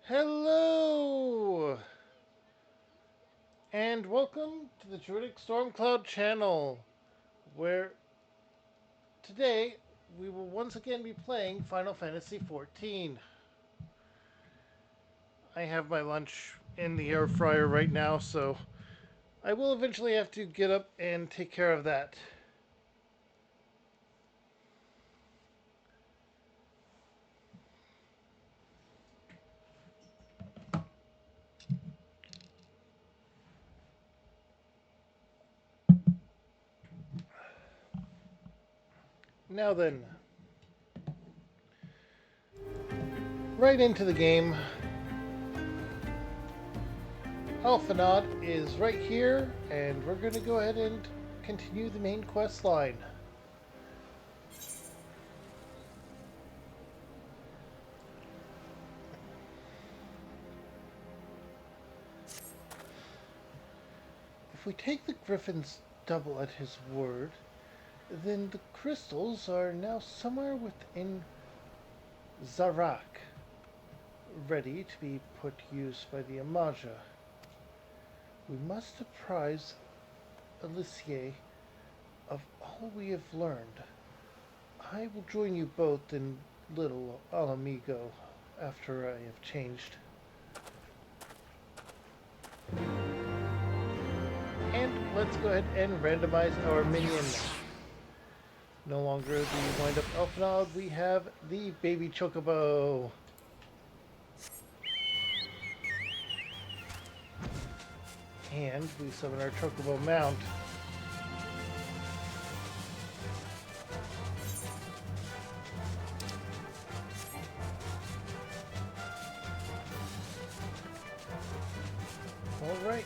Hello, and welcome to the Druidic Stormcloud channel, where today we will once again be playing Final Fantasy XIV. I have my lunch in the air fryer right now, so I will eventually have to get up and take care of that. Now then, right into the game. Alphanod is right here, and we're going to go ahead and continue the main quest line. If we take the Griffin's double at his word, then the crystals are now somewhere within Zarak, ready to be put to use by the Amaja. We must apprise Alicia of all we have learned. I will join you both in Little Alamigo after I have changed. And let's go ahead and randomize our minion. No longer the wind-up Elfnog, we have the baby Chocobo. And we summon our Chocobo mount. Alright.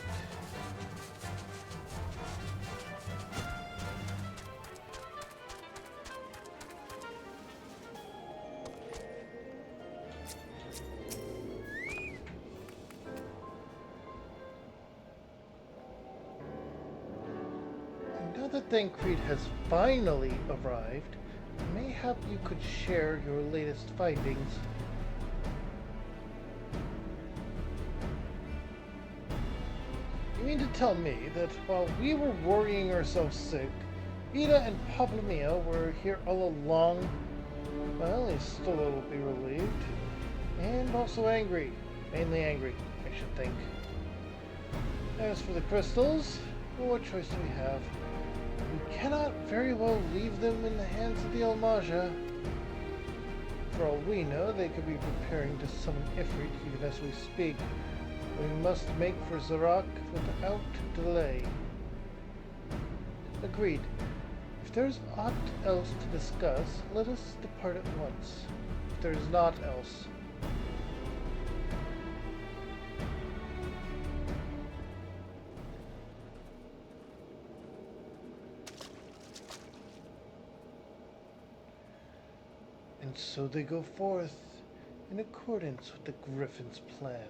Now that Thancred has finally arrived, mayhap you could share your latest findings. You mean to tell me that while we were worrying ourselves sick, Vida and Pablomio were here all along? Well, Istola will be relieved. And also angry. Mainly angry, I should think. As for the crystals, well, what choice do we have? We cannot very well leave them in the hands of the Almaja. For all we know, they could be preparing to summon Ifrit even as we speak. We must make for Zarak without delay. Agreed. If there's aught else to discuss, let us depart at once. If there's naught else. And so they go forth, in accordance with the Griffin's plan.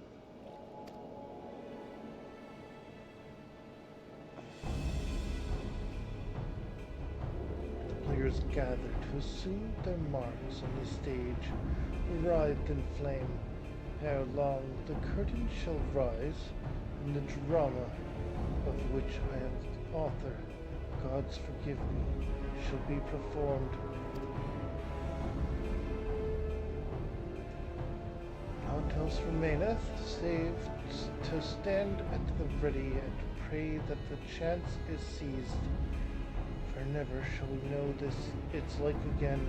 The players gather to assume their marks on the stage, writhed in flame. Ere long the curtain shall rise, and the drama, of which I am the author, gods forgive me, shall be performed. Naught else remaineth, save to stand at the ready and pray that the chance is seized. For never shall we know this its like again.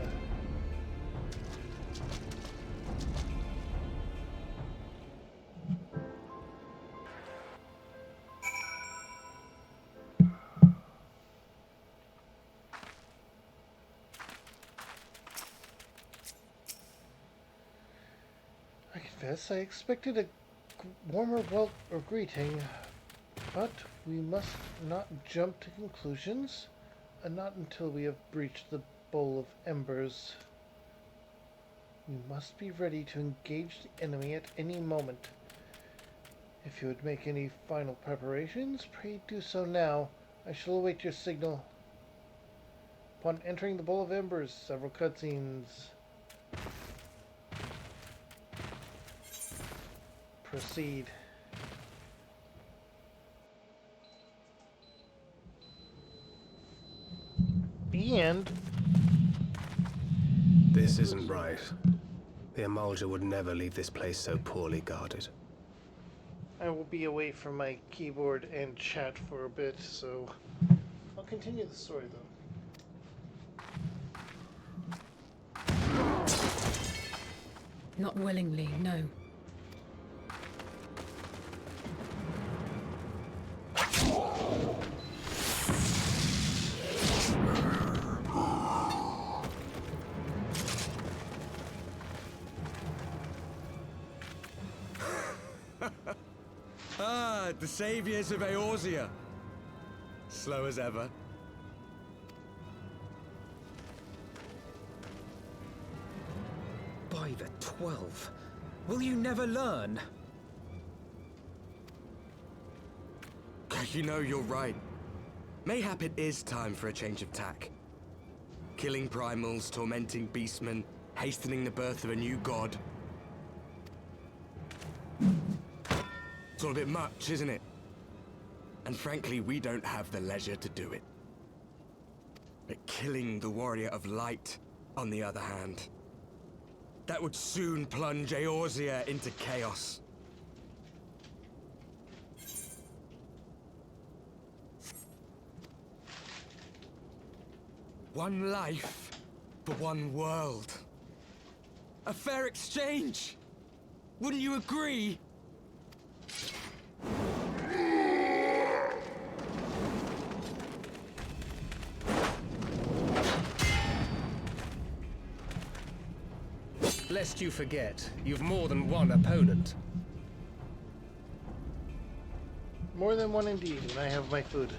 I confess I expected a warmer or greeting, but we must not jump to conclusions, and not until we have breached the bowl of embers. We must be ready to engage the enemy at any moment. If you would make any final preparations, pray do so now. I shall await your signal. Upon entering the bowl of embers, several cutscenes. proceed. And this isn't right. The Amalj'aa would never leave this place so poorly guarded. I will be away from my keyboard and chat for a bit, so I'll continue the story though. Not willingly, no. The saviors of Eorzea. Slow as ever. By the 12, will you never learn? You know, you're right. Mayhap it is time for a change of tack. Killing primals, tormenting beastmen, hastening the birth of a new god. It's all a bit much, isn't it? And frankly, we don't have the leisure to do it. But killing the Warrior of Light, on the other hand, that would soon plunge Eorzea into chaos. One life for one world. A fair exchange! Wouldn't you agree? Lest you forget, you've more than one opponent. More than one indeed, and I have my food.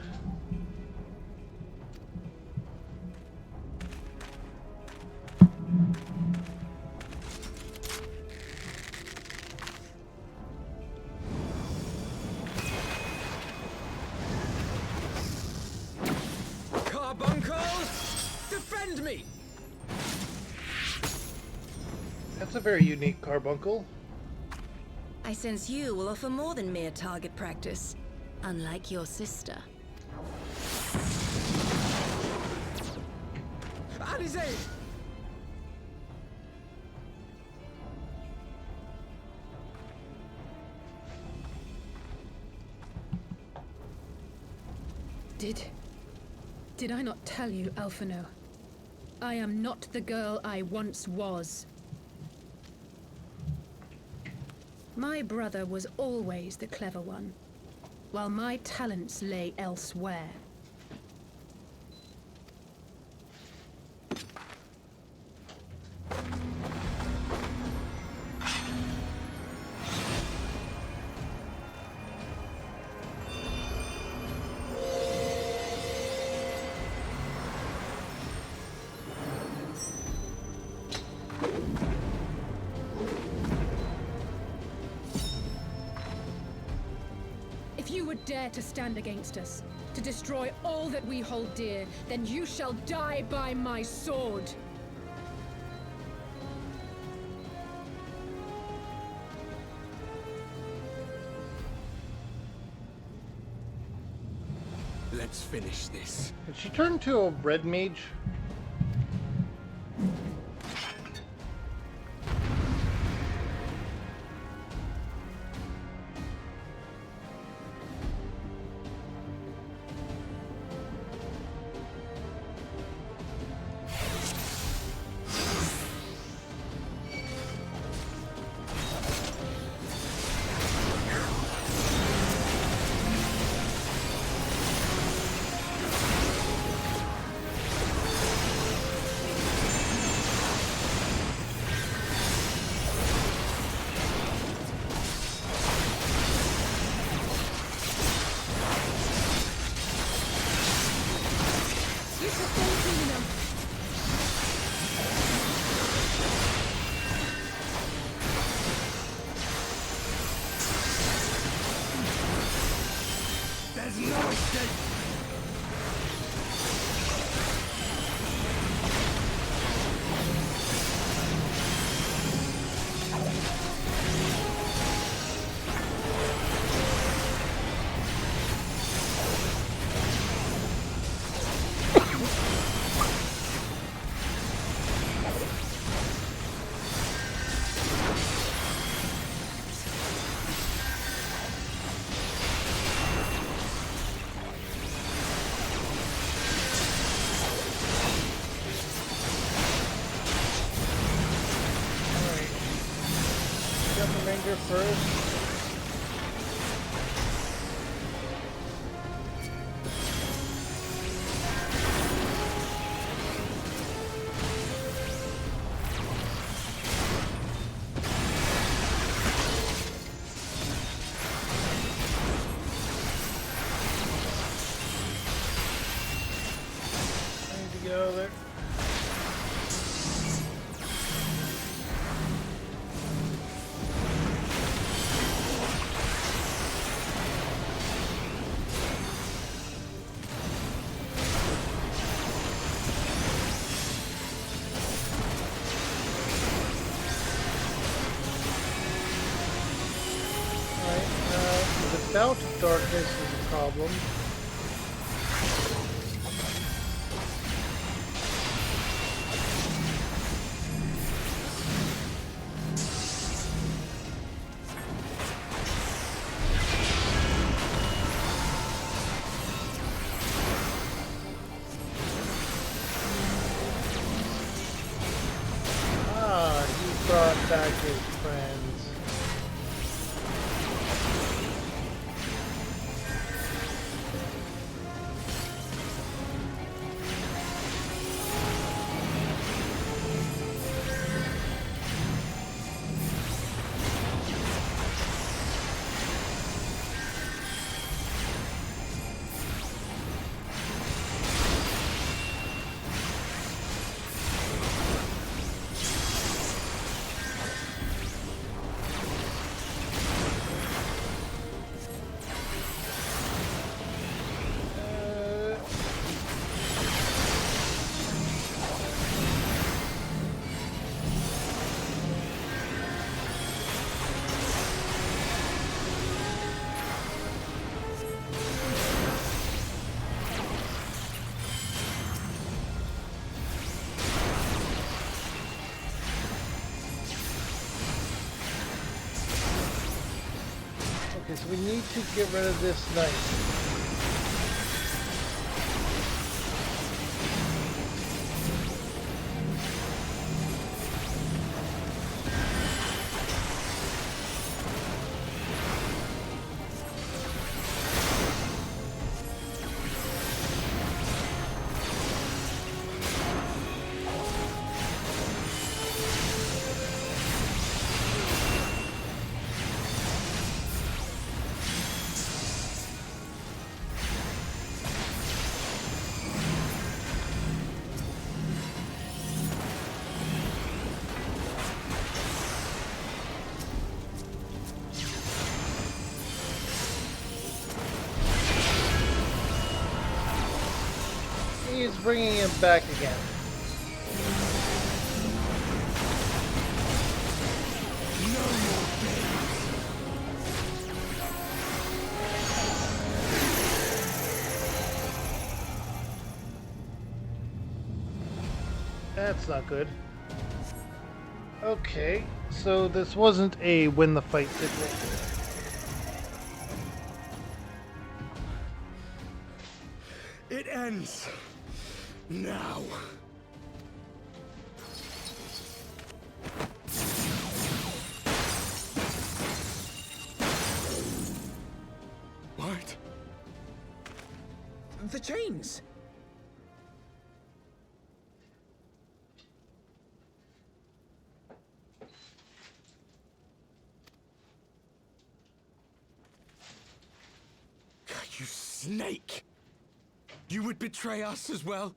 Carbuncles! Defend me! That's a very unique carbuncle. I sense you will offer more than mere target practice, unlike your sister. Alisaie! Did I not tell you, Alphinaud? I am not the girl I once was. My brother was always the clever one, while my talents lay elsewhere. If you would dare to stand against us, to destroy all that we hold dear, then you shall die by my sword. Let's finish this. Did she turn into a red mage? find her first. I need to get out of there. The bout of darkness is a problem. Ah, he brought back his friends. Okay, so we need to get rid of this knight. He's bringing him back again. That's not good. Okay, so this wasn't a win the fight situation. It ends now. What? The chains! You snake! You would betray us as well?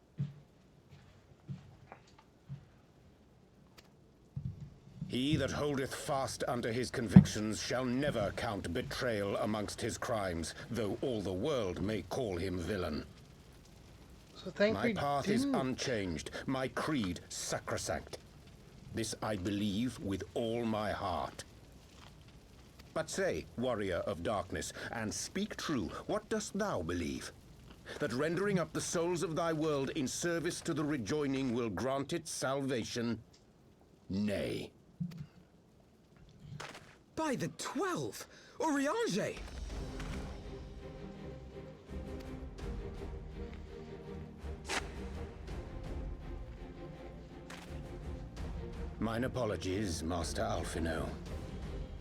He that holdeth fast unto his convictions shall never count betrayal amongst his crimes, though all the world may call him villain. So thank My we path is didn't. unchanged, my creed sacrosanct. This I believe with all my heart. But say, warrior of darkness, and speak true, what dost thou believe? That rendering up the souls of thy world in service to the rejoining will grant it salvation? Nay. By the 12! Urianger! Mine apologies, Master Alphino.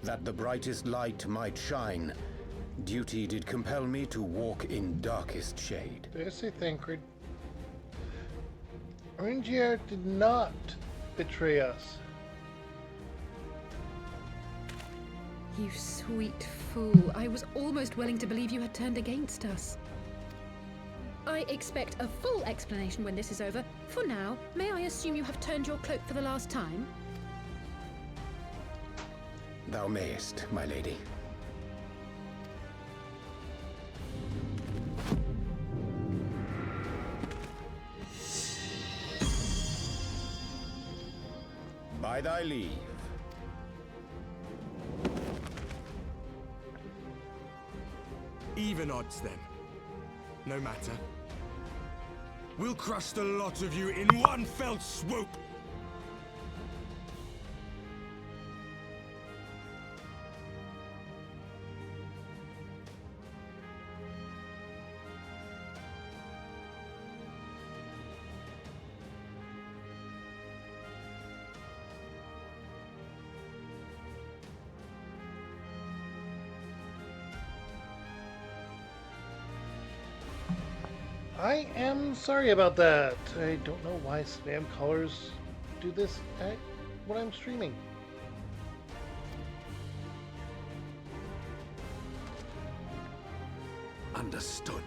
that the brightest light might shine, duty did compel me to walk in darkest shade. Did I say Thancred? Oringier did not betray us. You sweet fool. I was almost willing to believe you had turned against us. I expect a full explanation when this is over. For now, may I assume you have turned your cloak for the last time? Thou mayest, my lady. By thy leave. Even odds, then. No matter. We'll crush the lot of you in one fell swoop! I am sorry about that. I don't know why spam callers do this when I'm streaming. Understood.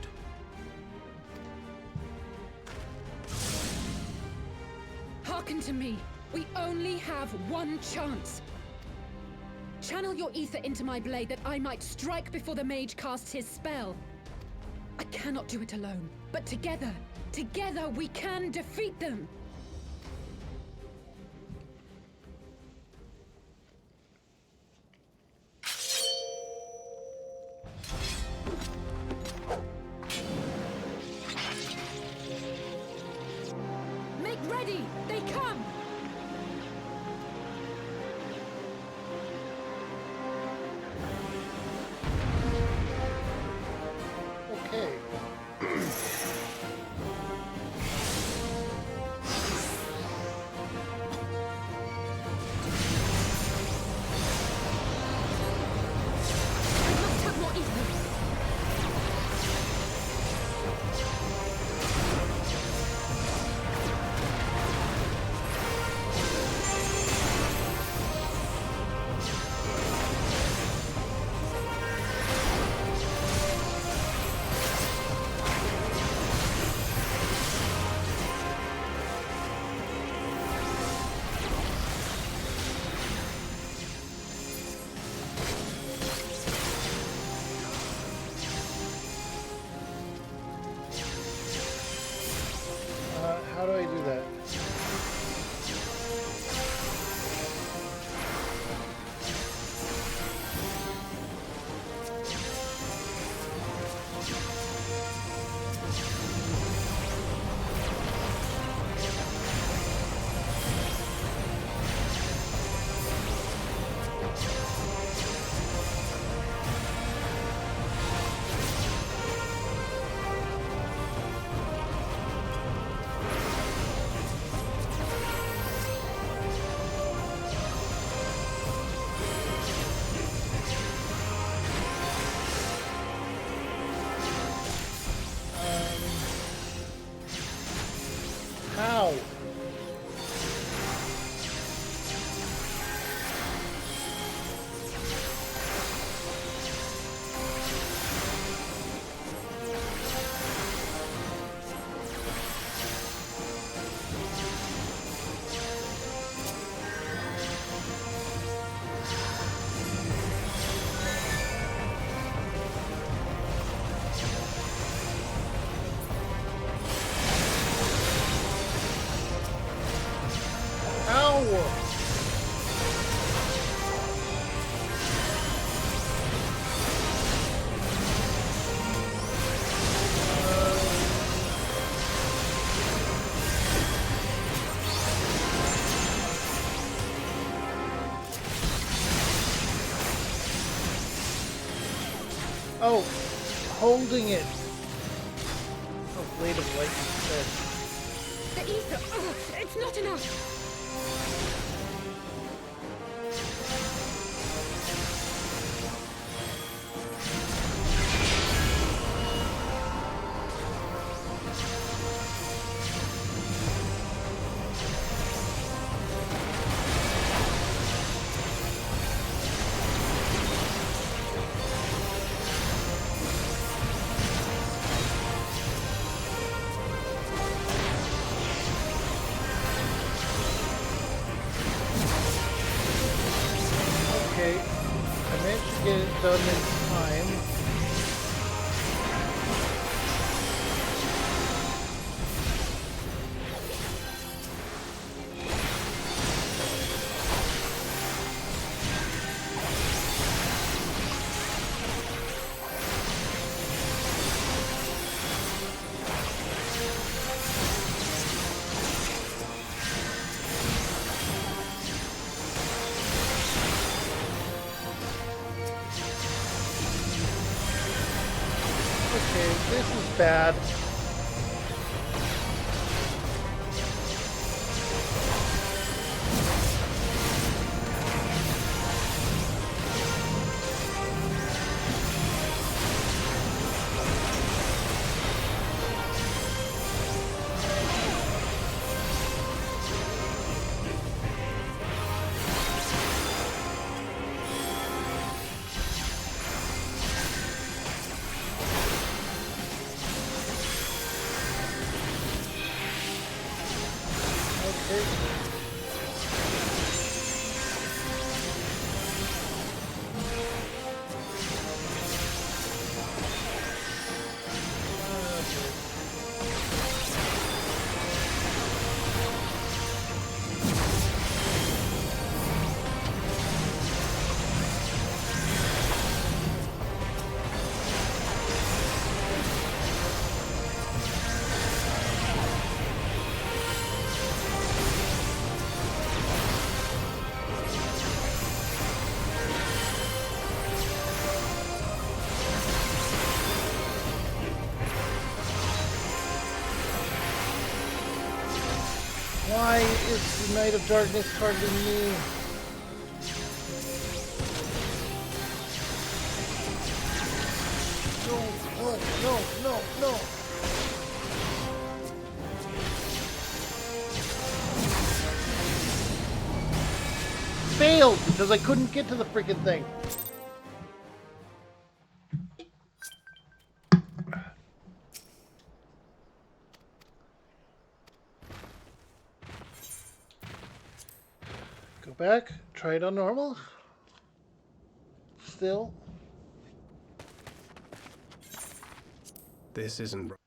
Hearken to me. We only have one chance. Channel your ether into my blade that I might strike before the mage casts his spell. I cannot do it alone, but together we can defeat them! Make ready! They come! Okay. I must have more ether! How do I do that? How? How? Oh, holding it. Oh, blade of light instead. The ether! Ugh, it's not enough! get it done in time. Okay, this is bad. Why is the Knight of Darkness targeting me? No. Failed because I couldn't get to the freaking thing. Go back, try it on normal. Still. This isn't right.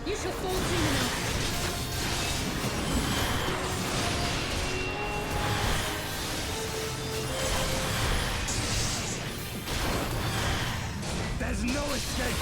You shall fall soon enough. There's no escape!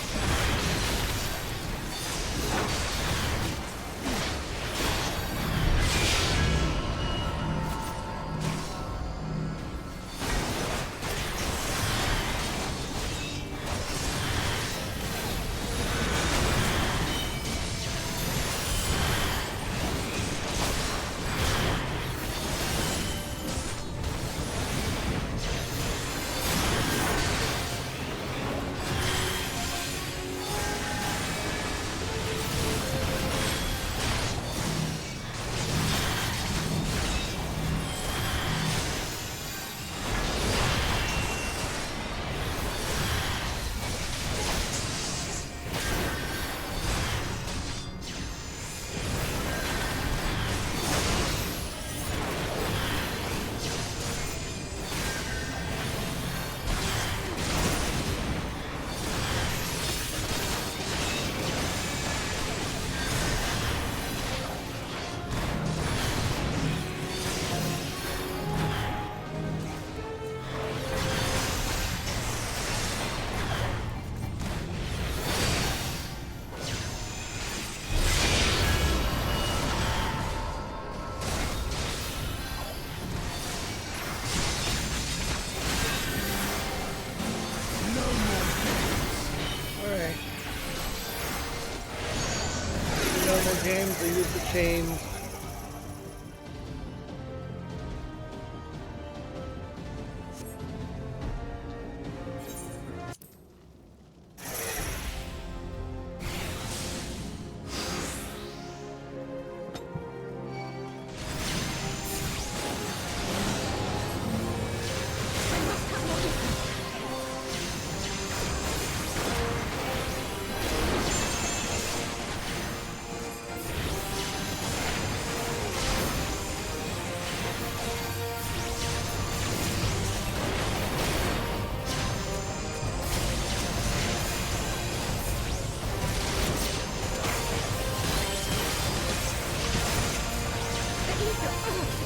Normal games, I use the chains.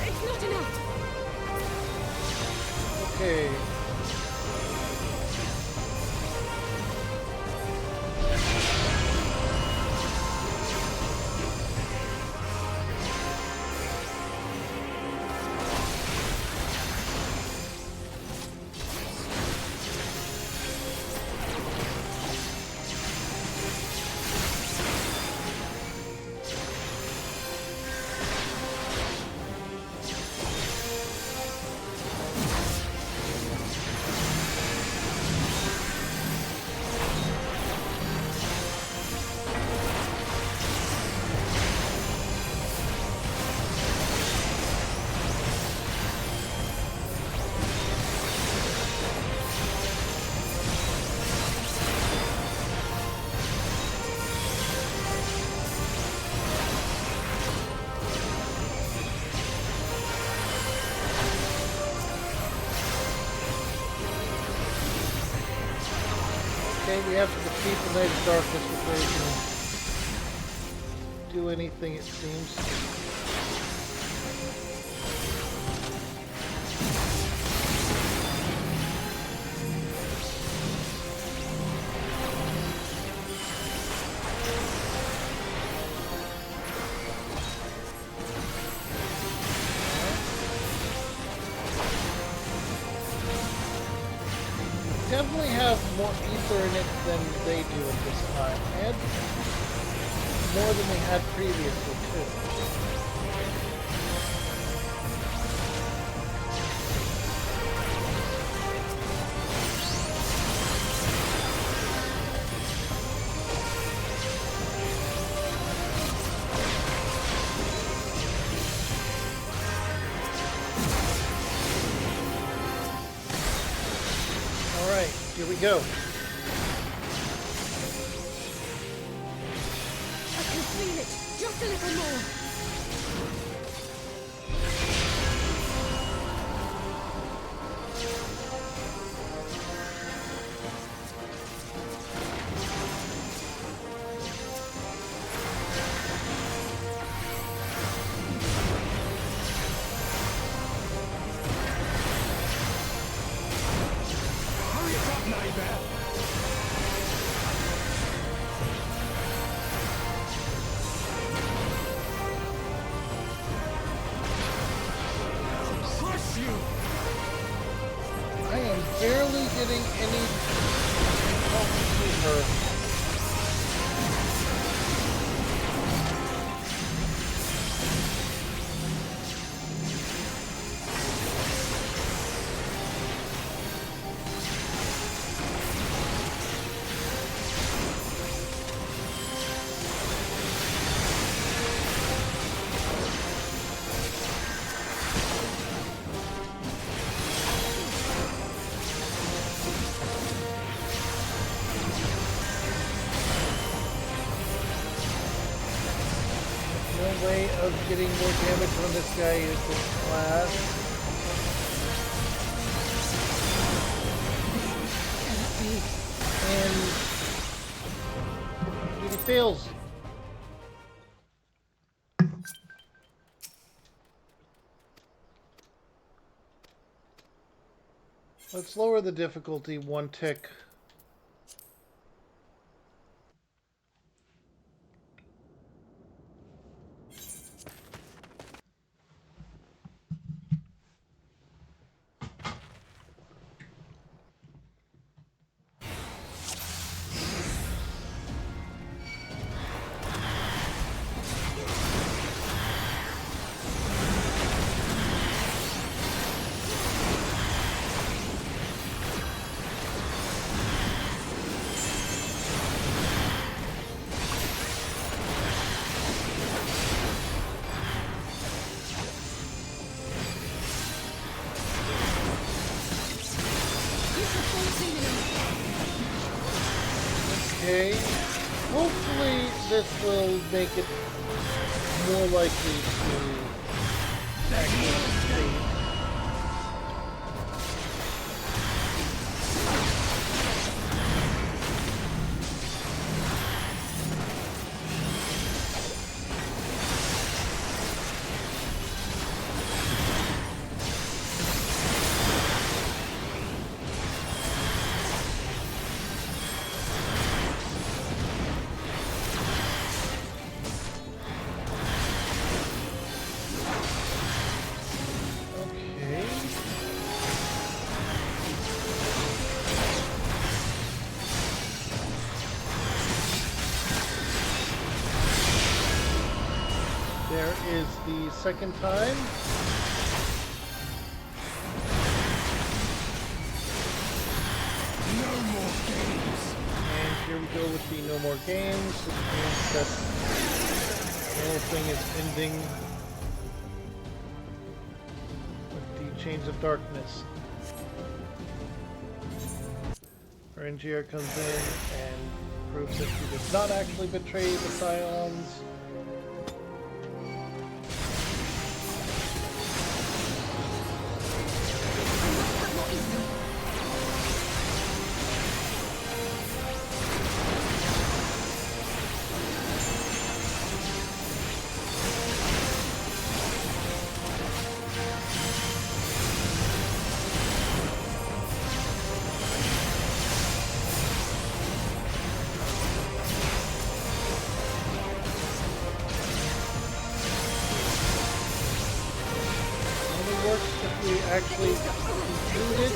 It's not enough! Okay. Okay, we have to defeat the Knight of Darkness before we can do anything, it seems. Definitely have more ether in it than they do at this time, and more than we had previously too. Alright, here we go. I can feel it! Just a little more! Hurry it up, neighbor! Crush you! I am barely getting any help to her. No way of getting more damage on this guy is this class. And he fails. Let's lower the difficulty one tick. Okay. Hopefully this will make it more likely to actually succeed. There is the second time. No more games. And here we go with the no more games, which means that the whole thing is ending with the Chains of Darkness. Rengier comes in and proves that he did not actually betray the Scions. Actually concluded.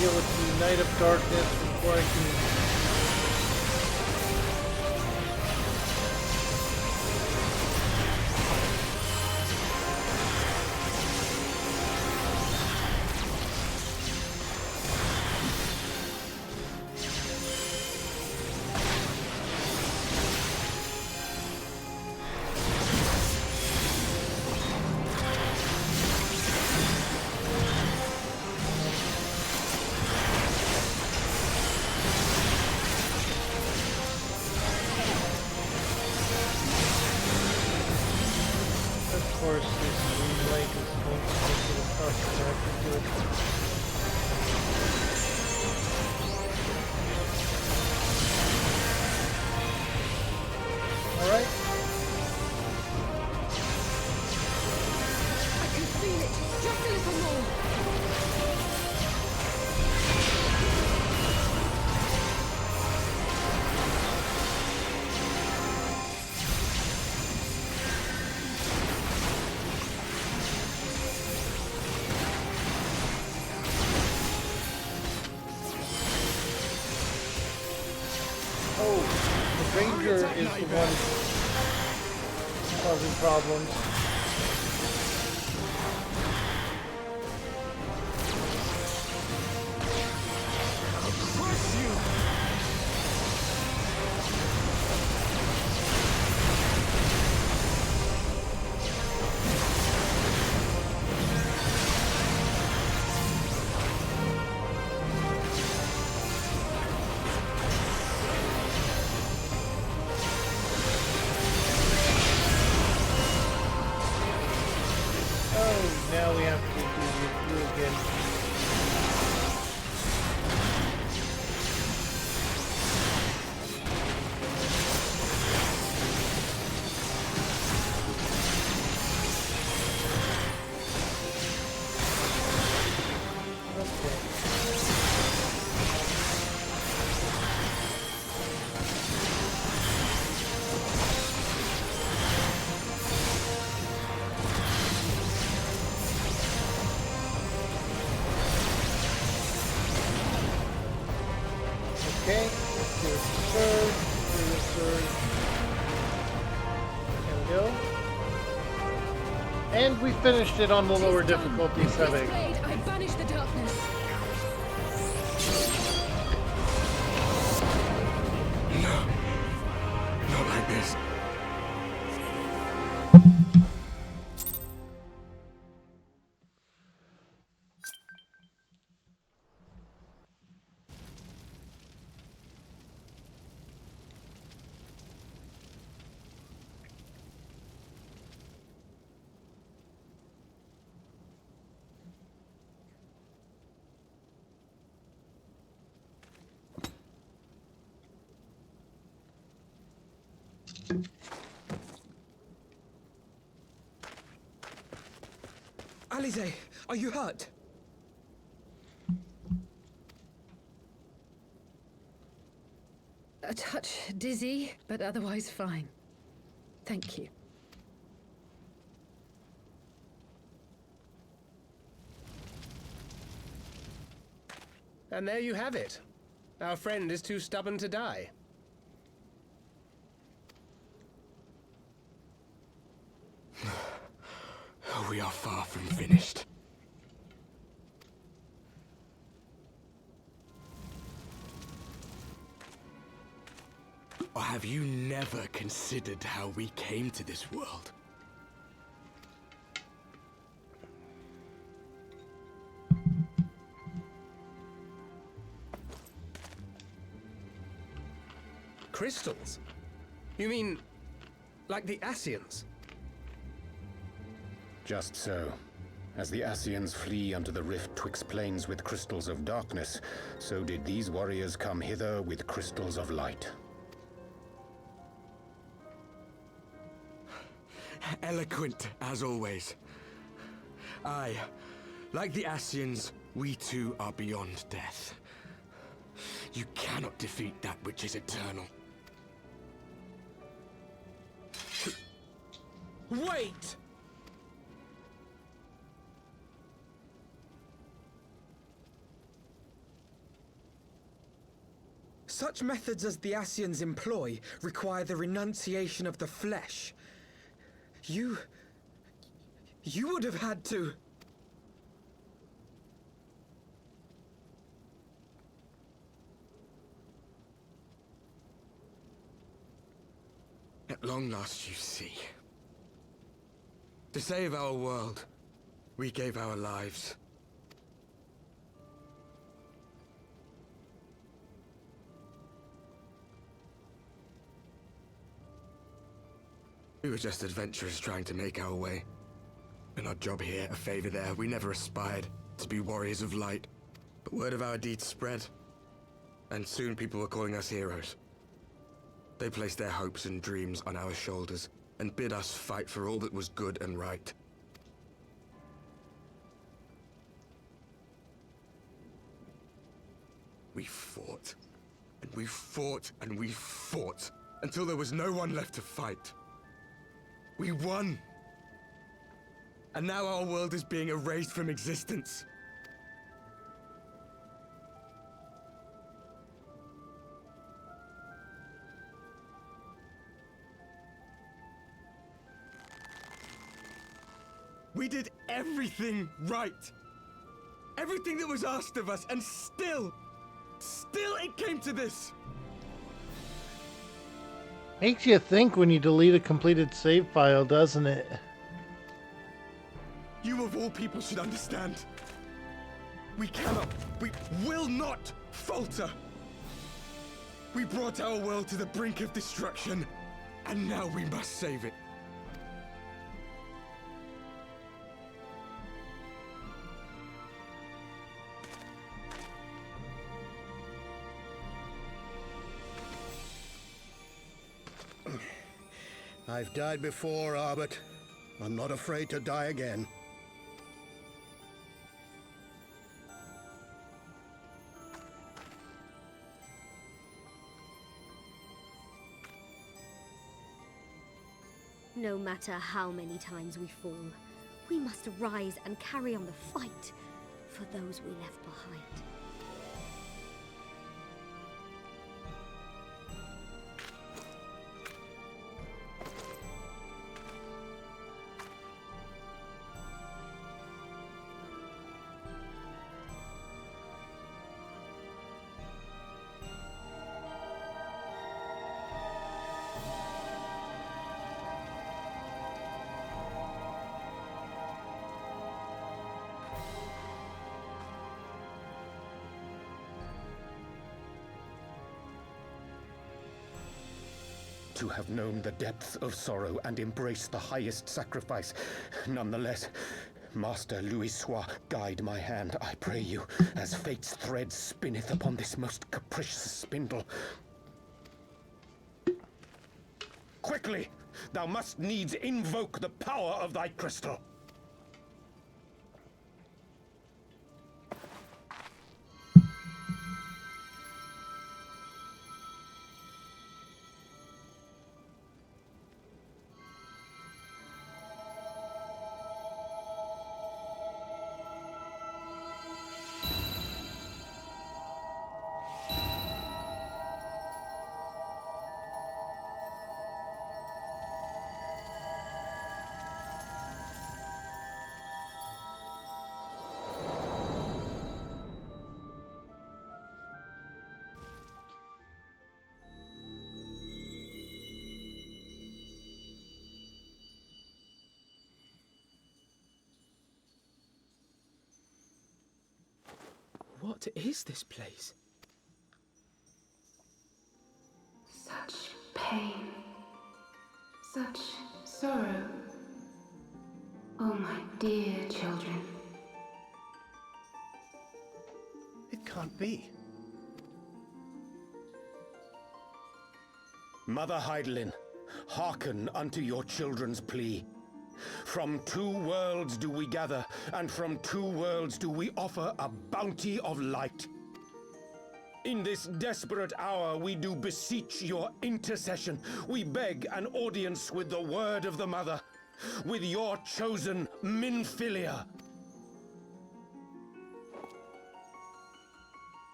Deal with the Night of Darkness before I can... Of course, this green light is going to make it impossible to do it. Alright. I can feel it. Just a little more. Ranger is the one causing problems. I'll crush you. Now we have to do review again. Okay, let's do a surge, do a surge. There we go. And we finished it on the lower difficulty setting. Blade, I banish the darkness. No. Not like this. Alize, are you hurt? A touch dizzy, but otherwise fine. Thank you. And there you have it. Our friend is too stubborn to die. We are far from finished. Or have you never considered how we came to this world? Crystals? You mean, like the Ascians? Just so. As the Ascians flee unto the rift twixt planes with crystals of darkness, so did these warriors come hither with crystals of light. Eloquent, as always. Aye, like the Ascians, we too are beyond death. You cannot defeat that which is eternal. Wait! Such methods as the Ascians employ require the renunciation of the flesh. You would have had to... At long last, you see. To save our world, we gave our lives. We were just adventurers trying to make our way. An odd job here, a favor there. We never aspired to be warriors of light. But word of our deeds spread. And soon people were calling us heroes. They placed their hopes and dreams on our shoulders and bid us fight for all that was good and right. We fought, and we fought, and we fought, until there was no one left to fight. We won! And now our world is being erased from existence. We did everything right. Everything that was asked of us, and still it came to this. Makes you think when you delete a completed save file, doesn't it? You of all people should understand. We will not falter. We brought our world to the brink of destruction, and now we must save it. I've died before, Arbet. I'm not afraid to die again. No matter how many times we fall, we must rise and carry on the fight for those we left behind. To have known the depths of sorrow and embraced the highest sacrifice. Nonetheless, Master Louisoix, guide my hand, I pray you, as fate's thread spinneth upon this most capricious spindle. Quickly! Thou must needs invoke the power of thy crystal. What is this place? Such pain. Such sorrow. Oh, my dear children. It can't be. Mother Hydaelyn, hearken unto your children's plea. From 2 worlds do we gather, and from 2 worlds do we offer a bounty of light. In this desperate hour we do beseech your intercession. We beg an audience with the word of the Mother, with your chosen Minfilia.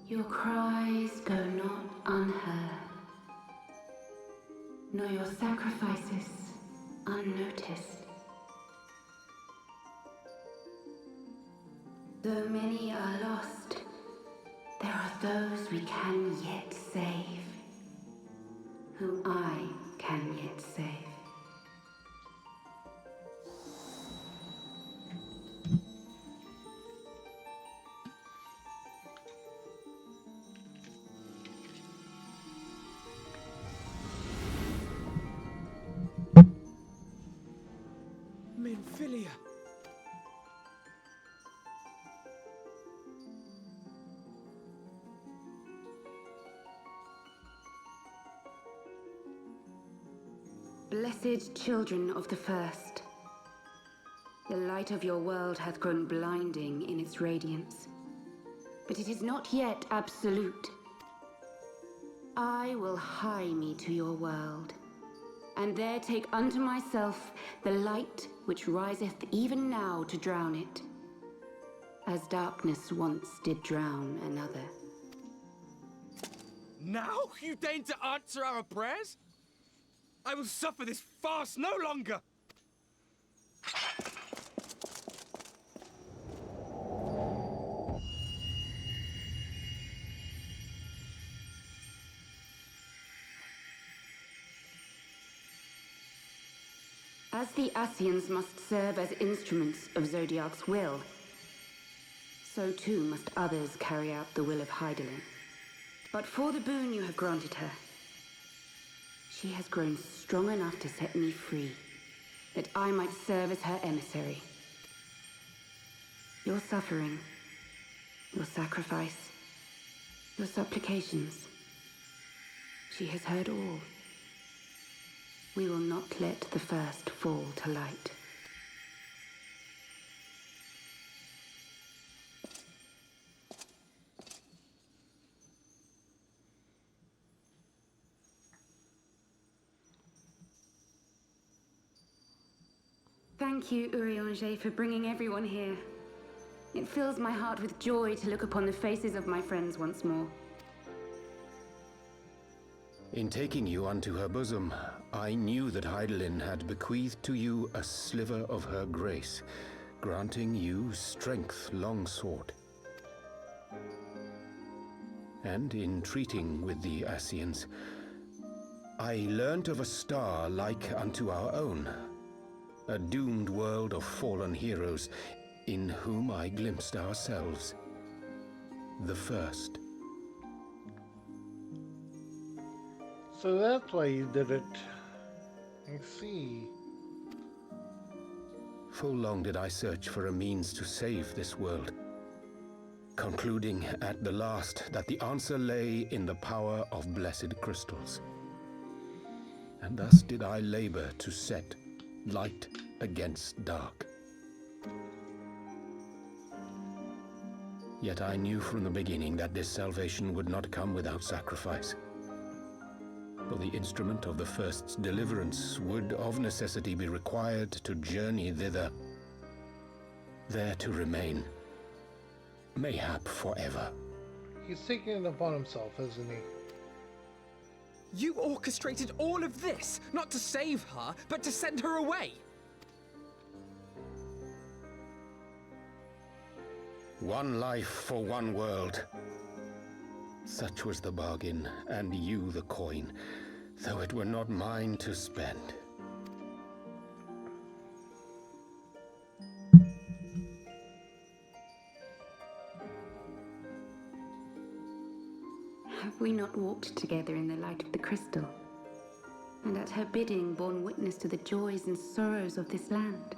Your cries go not unheard, nor your sacrifices unnoticed. Though many are lost, there are those we can yet save, whom I can yet save. Minfilia. Blessed children of the First, the light of your world hath grown blinding in its radiance, but it is not yet absolute. I will hie me to your world, and there take unto myself the light which riseth even now to drown it, as darkness once did drown another. Now you deign to answer our prayers? I will suffer this farce no longer! As the Ascians must serve as instruments of Zodiark's will, so too must others carry out the will of Hydaelyn. But for the boon you have granted her, she has grown strong enough to set me free, that I might serve as her emissary. Your suffering, your sacrifice, your supplications, she has heard all. We will not let the first fall to light. Thank you, Urianger, for bringing everyone here. It fills my heart with joy to look upon the faces of my friends once more. In taking you unto her bosom, I knew that Hydaelyn had bequeathed to you a sliver of her grace, granting you strength long sought. And in treating with the Ascians, I learnt of a star like unto our own, a doomed world of fallen heroes, in whom I glimpsed ourselves, the first. So that's why you did it. I see. Full long did I search for a means to save this world, concluding at the last that the answer lay in the power of blessed crystals. And thus did I labor to set light against dark. Yet I knew from the beginning that this salvation would not come without sacrifice. For the instrument of the First's deliverance would of necessity be required to journey thither, there to remain, mayhap forever. He's taking it upon himself, isn't he? You orchestrated all of this, not to save her, but to send her away. One life for one world. Such was the bargain, and you the coin, though it were not mine to spend. Have we not walked together in the light of the crystal? And at her bidding borne witness to the joys and sorrows of this land?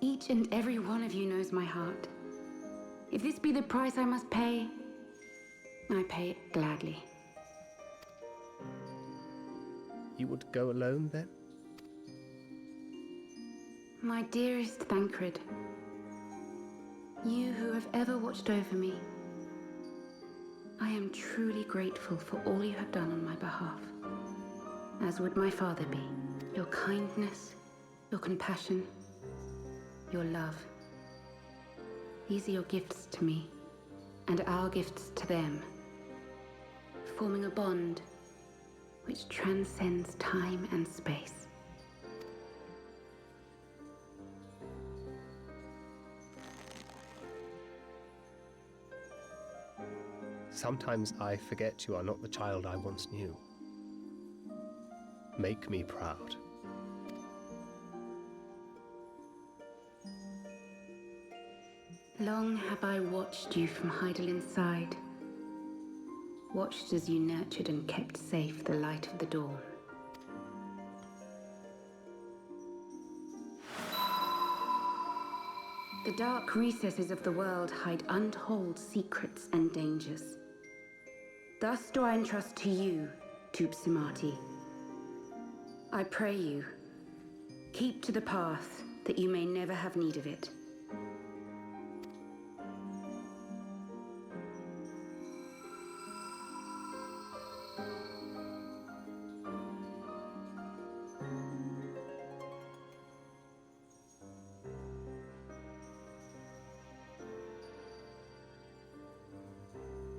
Each and every one of you knows my heart. If this be the price I must pay, I pay it gladly. You would go alone, then? My dearest Thancred, you who have ever watched over me, I am truly grateful for all you have done on my behalf, as would my father be. Your kindness, your compassion, your love. These are your gifts to me, and our gifts to them, forming a bond which transcends time and space. Sometimes I forget you are not the child I once knew. Make me proud. Long have I watched you from Hydaelyn's side. Watched as you nurtured and kept safe the light of the dawn. The dark recesses of the world hide untold secrets and dangers. Thus do I entrust to you, Tupsimati. I pray you, keep to the path that you may never have need of it.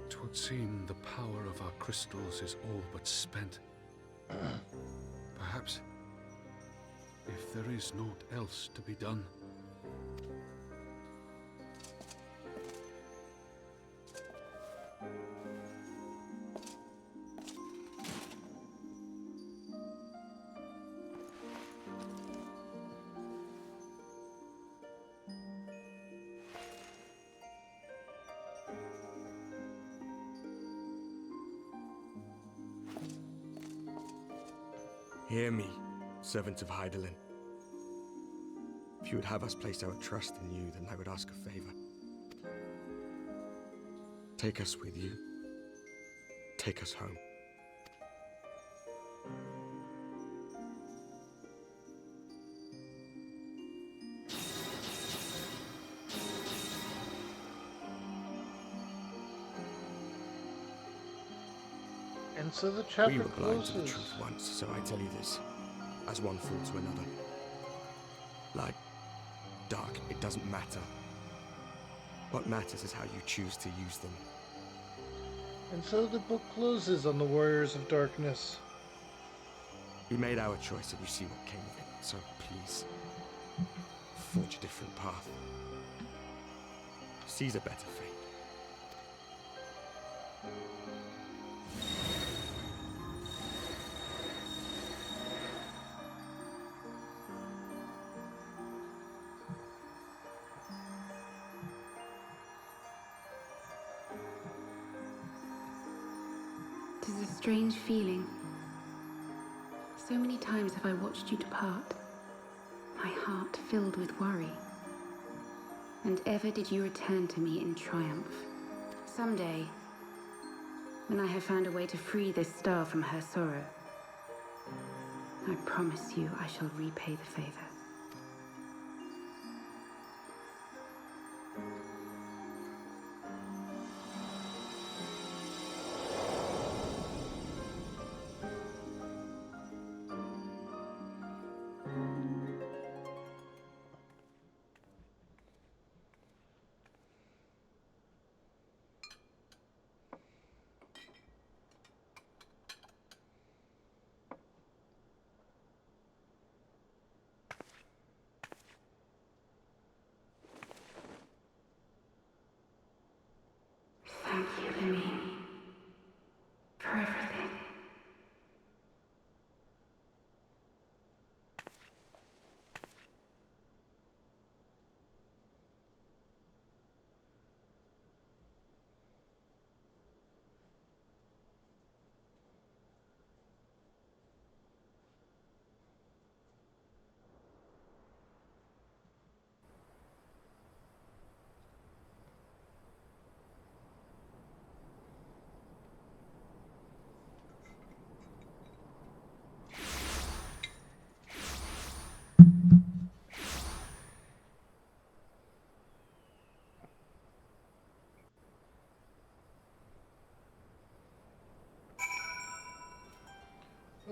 Twould seem the power of our crystals is all but spent. Perhaps, if there is naught else to be done. Hear me, servants of Hydaelyn. If you would have us place our trust in you, then I would ask a favor. Take us with you. Take us home. And so the We chapter were blind to the closes. truth once, so I tell you this, as one fool to another. Light, dark, it doesn't matter. What matters is how you choose to use them. And so the book closes on the Warriors of Darkness. We made our choice and you see what came of it, so please, forge a different path. Seize a better fate. Tis a strange feeling. So many times have I watched you depart, my heart filled with worry. And ever did you return to me in triumph. Someday, when I have found a way to free this star from her sorrow, I promise you I shall repay the favor.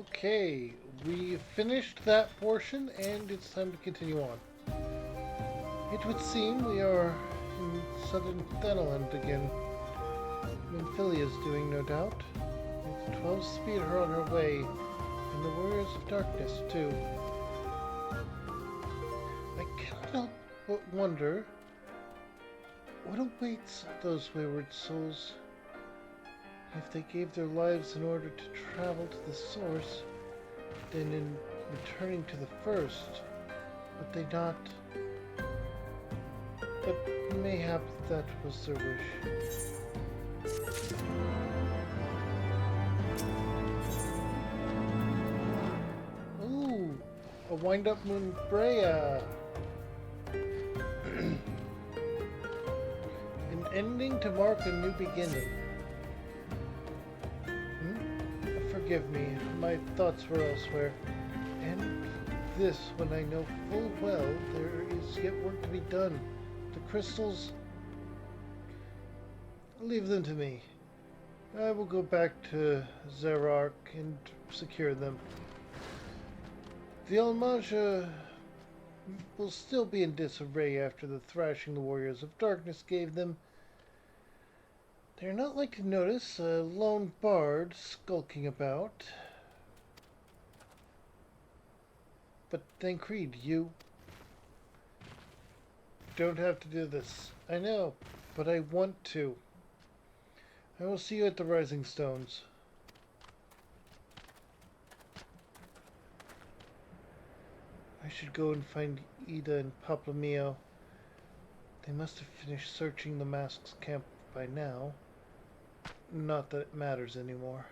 Okay, we finished that portion, and it's time to continue on. It would seem we are in southern Thanaland again. Minfilia's doing, no doubt. With 12 speed her on her way, and the Warriors of Darkness, too. I cannot help but wonder what awaits those wayward souls. If they gave their lives in order to travel to the source, then in returning to the first, would they not? But mayhap that was their wish. Ooh, a wind-up Moonbrea. An ending to mark a new beginning. Forgive me, my thoughts were elsewhere. And this when I know full well there is yet work to be done. The crystals... leave them to me. I will go back to Zerark and secure them. The Almaja will still be in disarray after the thrashing the Warriors of Darkness gave them. They're not like to notice a lone bard skulking about. But Thancred, you don't have to do this. I know, but I want to. I will see you at the Rising Stones. I should go and find Ida and Paplamio. They must have finished searching the Mask's camp by now. Not that it matters anymore.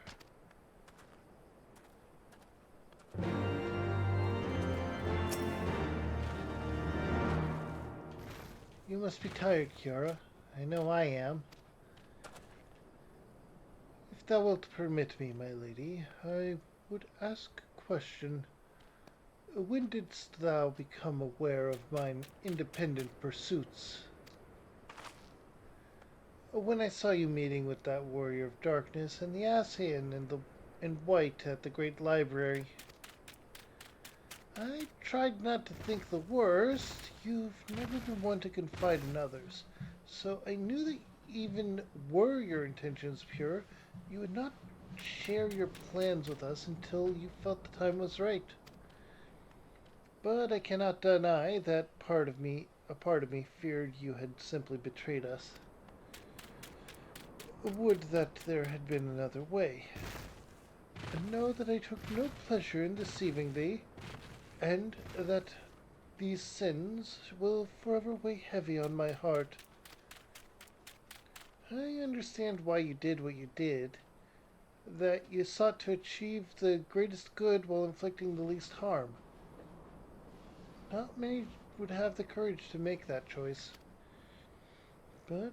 You must be tired, Kiara. I know I am. If thou wilt permit me, my lady, I would ask a question. When didst thou become aware of mine independent pursuits? When I saw you meeting with that Warrior of Darkness and the Ascian and White at the Great Library. I tried not to think the worst. You've never been one to confide in others, so I knew that even were your intentions pure, you would not share your plans with us until you felt the time was right. But I cannot deny that a part of me feared you had simply betrayed us. Would that there had been another way. And know that I took no pleasure in deceiving thee, and that these sins will forever weigh heavy on my heart. I understand why you did what you did, that you sought to achieve the greatest good while inflicting the least harm. Not many would have the courage to make that choice. But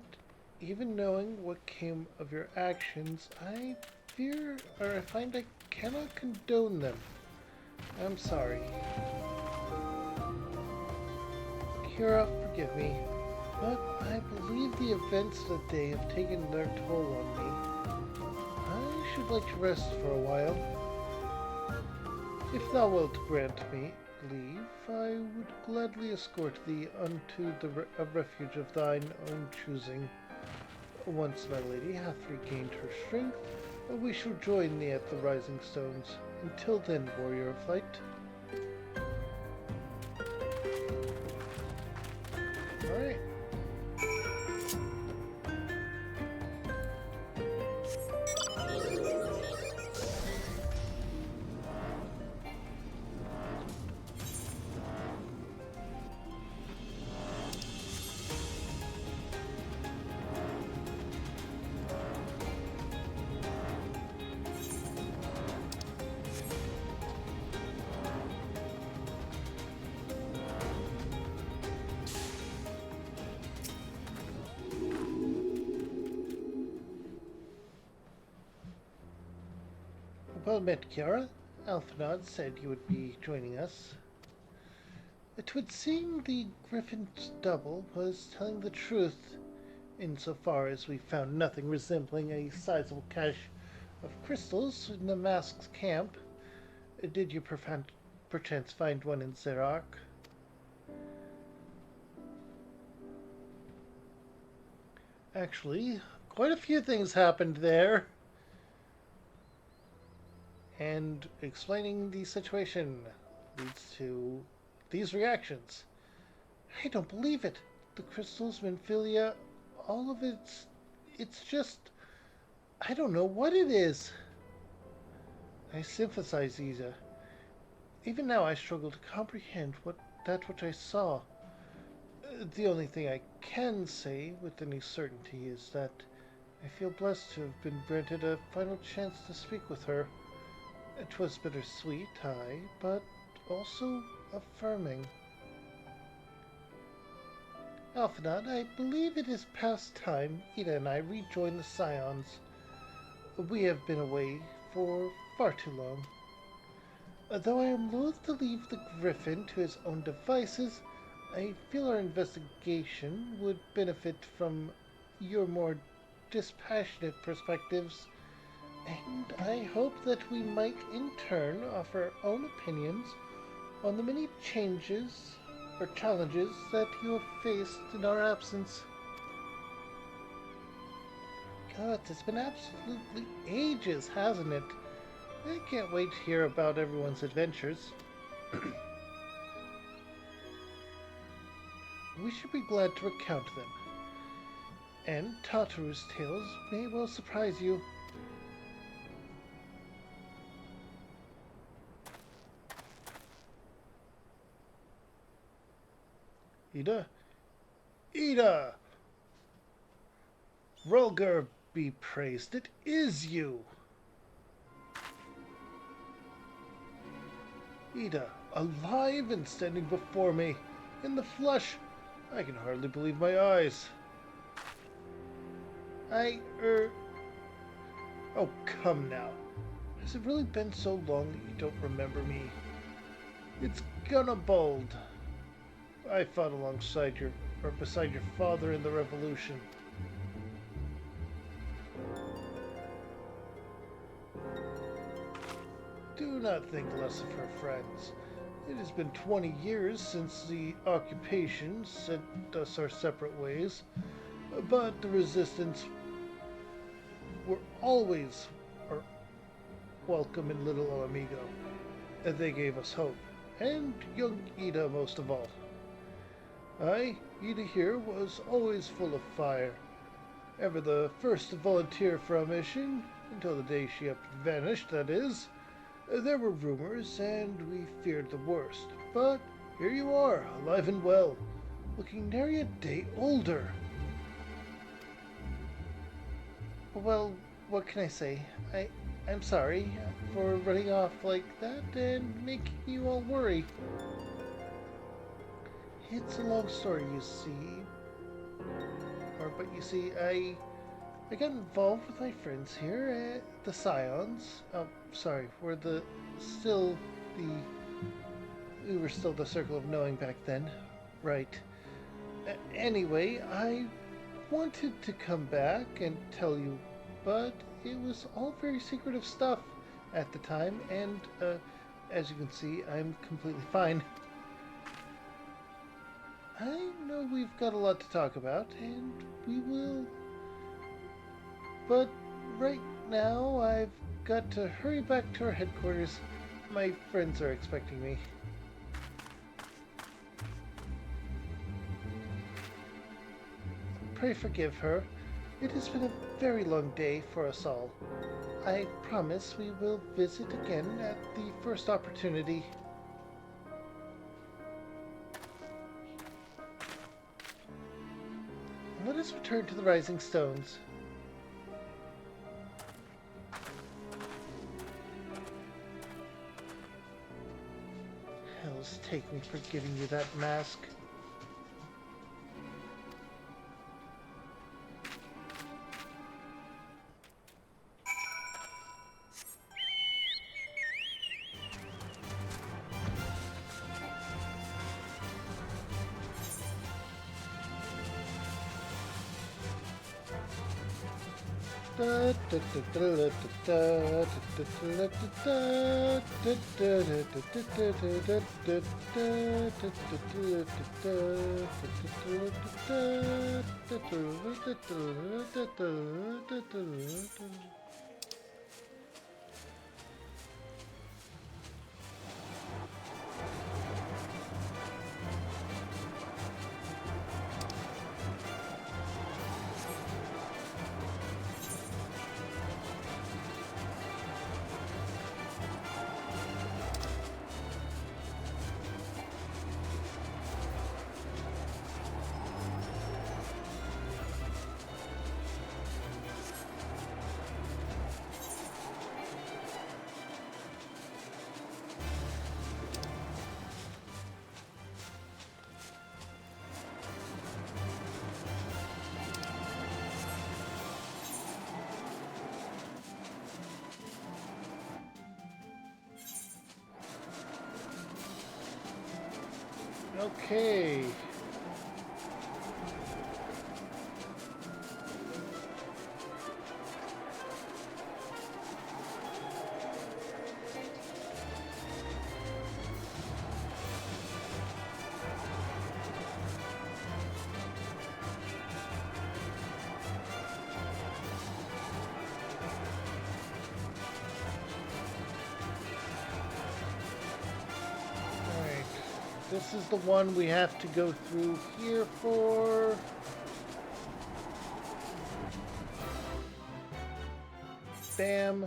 even knowing what came of your actions, I find I cannot condone them. I'm sorry. Kira, forgive me, but I believe the events of the day have taken their toll on me. I should like to rest for a while. If thou wilt grant me leave, I would gladly escort thee unto a refuge of thine own choosing. Once my lady hath regained her strength, we shall join thee at the Rising Stones. Until then, Warrior of Light. Alright. Well met, Kiara. Alphinaud said you would be joining us. It would seem the Griffin's double was telling the truth, insofar as we found nothing resembling a sizable cache of crystals in the Mask's camp. Did you perchance find one in Xerox? Actually, quite a few things happened there. And explaining the situation leads to these reactions. I don't believe it. The crystals, Minfilia, all of it's just... I don't know what it is. I sympathize, Ida. Even now I struggle to comprehend that which I saw. The only thing I can say with any certainty is that I feel blessed to have been granted a final chance to speak with her. 'Twas bittersweet, aye, but also affirming. Alphinaud, I believe it is past time Ida and I rejoin the Scions. We have been away for far too long. Though I am loath to leave the Griffin to his own devices, I feel our investigation would benefit from your more dispassionate perspectives, and I hope that we might in turn offer our own opinions on the many changes or challenges that you have faced in our absence. God, it's been absolutely ages, hasn't it? I can't wait to hear about everyone's adventures. We should be glad to recount them. And Tataru's tales may well surprise you. Ida? Ida! Rolgur be praised, it is you! Ida, alive and standing before me, in the flesh. I can hardly believe my eyes. Oh, come now. Has it really been so long that you don't remember me? It's Gunnabold. I fought beside your father in the Revolution. Do not think less of her, friends. It has been 20 years since the occupation sent us our separate ways, but the Resistance were always welcome in Little El Amigo. They gave us hope, and young Ida most of all. Ida here was always full of fire, ever the first to volunteer for a mission, until the day she vanished, that is. There were rumors, and we feared the worst. But here you are, alive and well, looking nary a day older. Well, what can I say? I'm sorry for running off like that and making you all worry. It's a long story, you see. But you see, I got involved with my friends here at the Scions. Oh, sorry, we were still the Circle of Knowing back then. Right. Anyway, I wanted to come back and tell you, but it was all very secretive stuff at the time, and as you can see, I'm completely fine. I know we've got a lot to talk about, and we will. But right now, I've got to hurry back to our headquarters. My friends are expecting me. Pray forgive her. It has been a very long day for us all. I promise we will visit again at the first opportunity. Let us return to the Rising Stones. Hells take me for giving you that mask. Okay. This is the one we have to go through here for. Bam.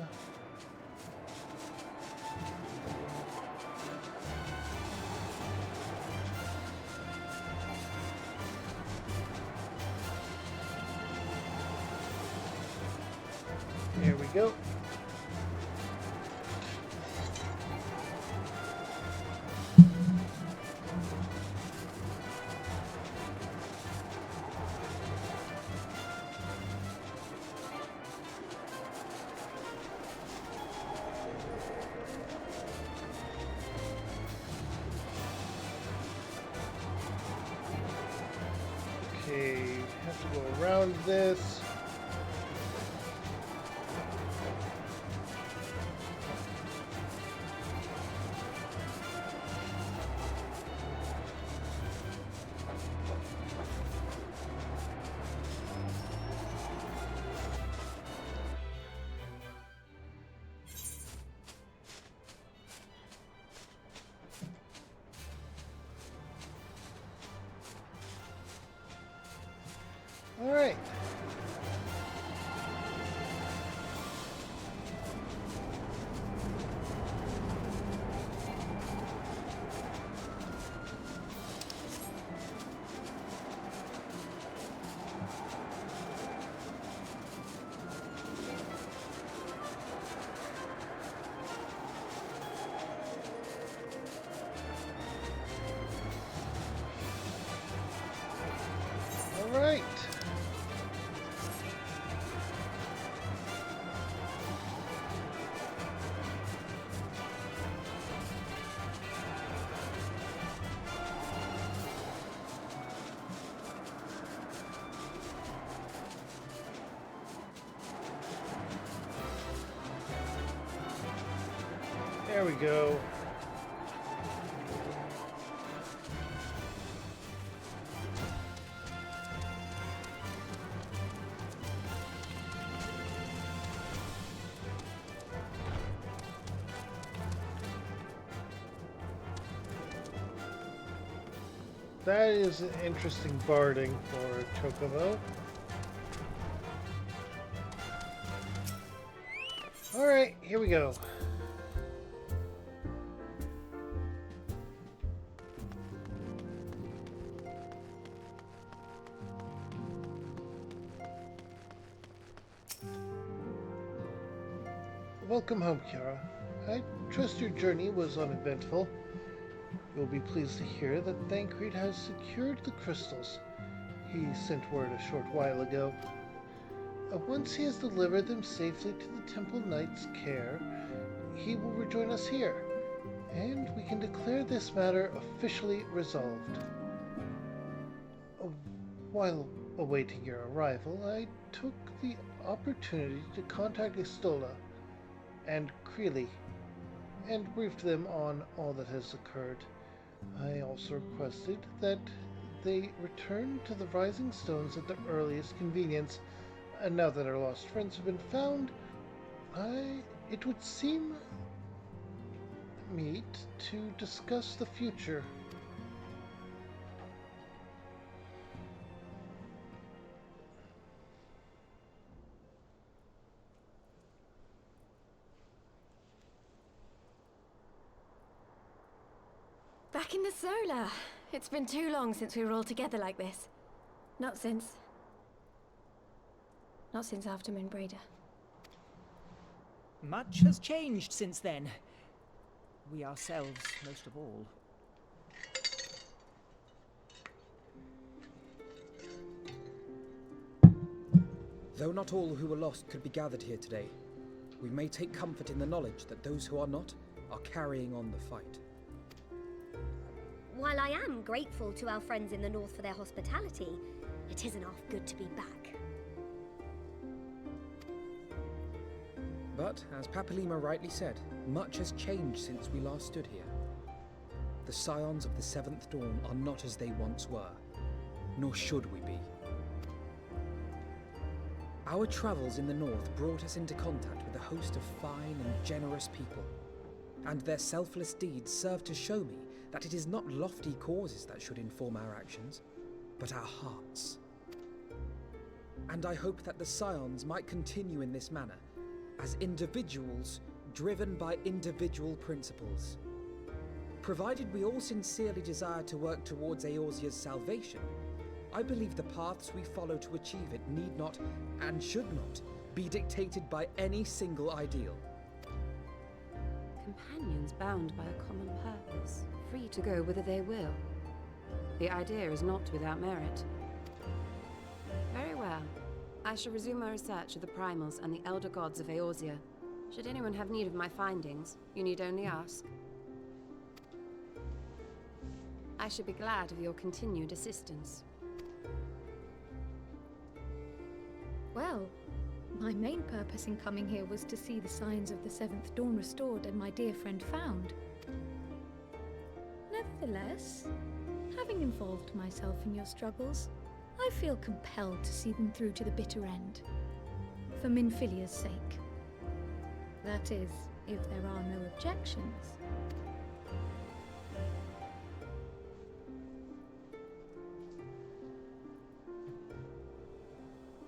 Here we go. Okay, have to go around this. All right. All right. There we go. That is an interesting barding for Chocobo. Alright, here we go. Welcome home, Kiara. I trust your journey was uneventful. You'll be pleased to hear that Thancred has secured the crystals. He sent word a short while ago. Once he has delivered them safely to the Temple Knight's care, he will rejoin us here, and we can declare this matter officially resolved. While awaiting your arrival, I took the opportunity to contact Istola and Creeley and briefed them on all that has occurred. I also requested that they return to the Rising Stones at the earliest convenience. And now that our lost friends have been found, it would seem meet to discuss the future. Back in the Solar. It's been too long since we were all together like this. Not since after Moonbreeder. Much has changed since then. We ourselves, most of all. Though not all who were lost could be gathered here today, we may take comfort in the knowledge that those who are not are carrying on the fight. While I am grateful to our friends in the North for their hospitality, it isn't half good to be back. But, as Papalima rightly said, much has changed since we last stood here. The Scions of the Seventh Dawn are not as they once were, nor should we be. Our travels in the North brought us into contact with a host of fine and generous people, and their selfless deeds serve to show me that it is not lofty causes that should inform our actions, but our hearts. And I hope that the Scions might continue in this manner, as individuals driven by individual principles. Provided we all sincerely desire to work towards Eorzea's salvation, I believe the paths we follow to achieve it need not, and should not, be dictated by any single ideal. Companions bound by a common purpose, free to go whither they will. The idea is not without merit. Very well. I shall resume my research of the primals and the elder gods of Eorzea. Should anyone have need of my findings, you need only ask. I should be glad of your continued assistance. Well, my main purpose in coming here was to see the signs of the Seventh Dawn restored and my dear friend found. Nevertheless, having involved myself in your struggles, I feel compelled to see them through to the bitter end. For Minfilia's sake. That is, if there are no objections.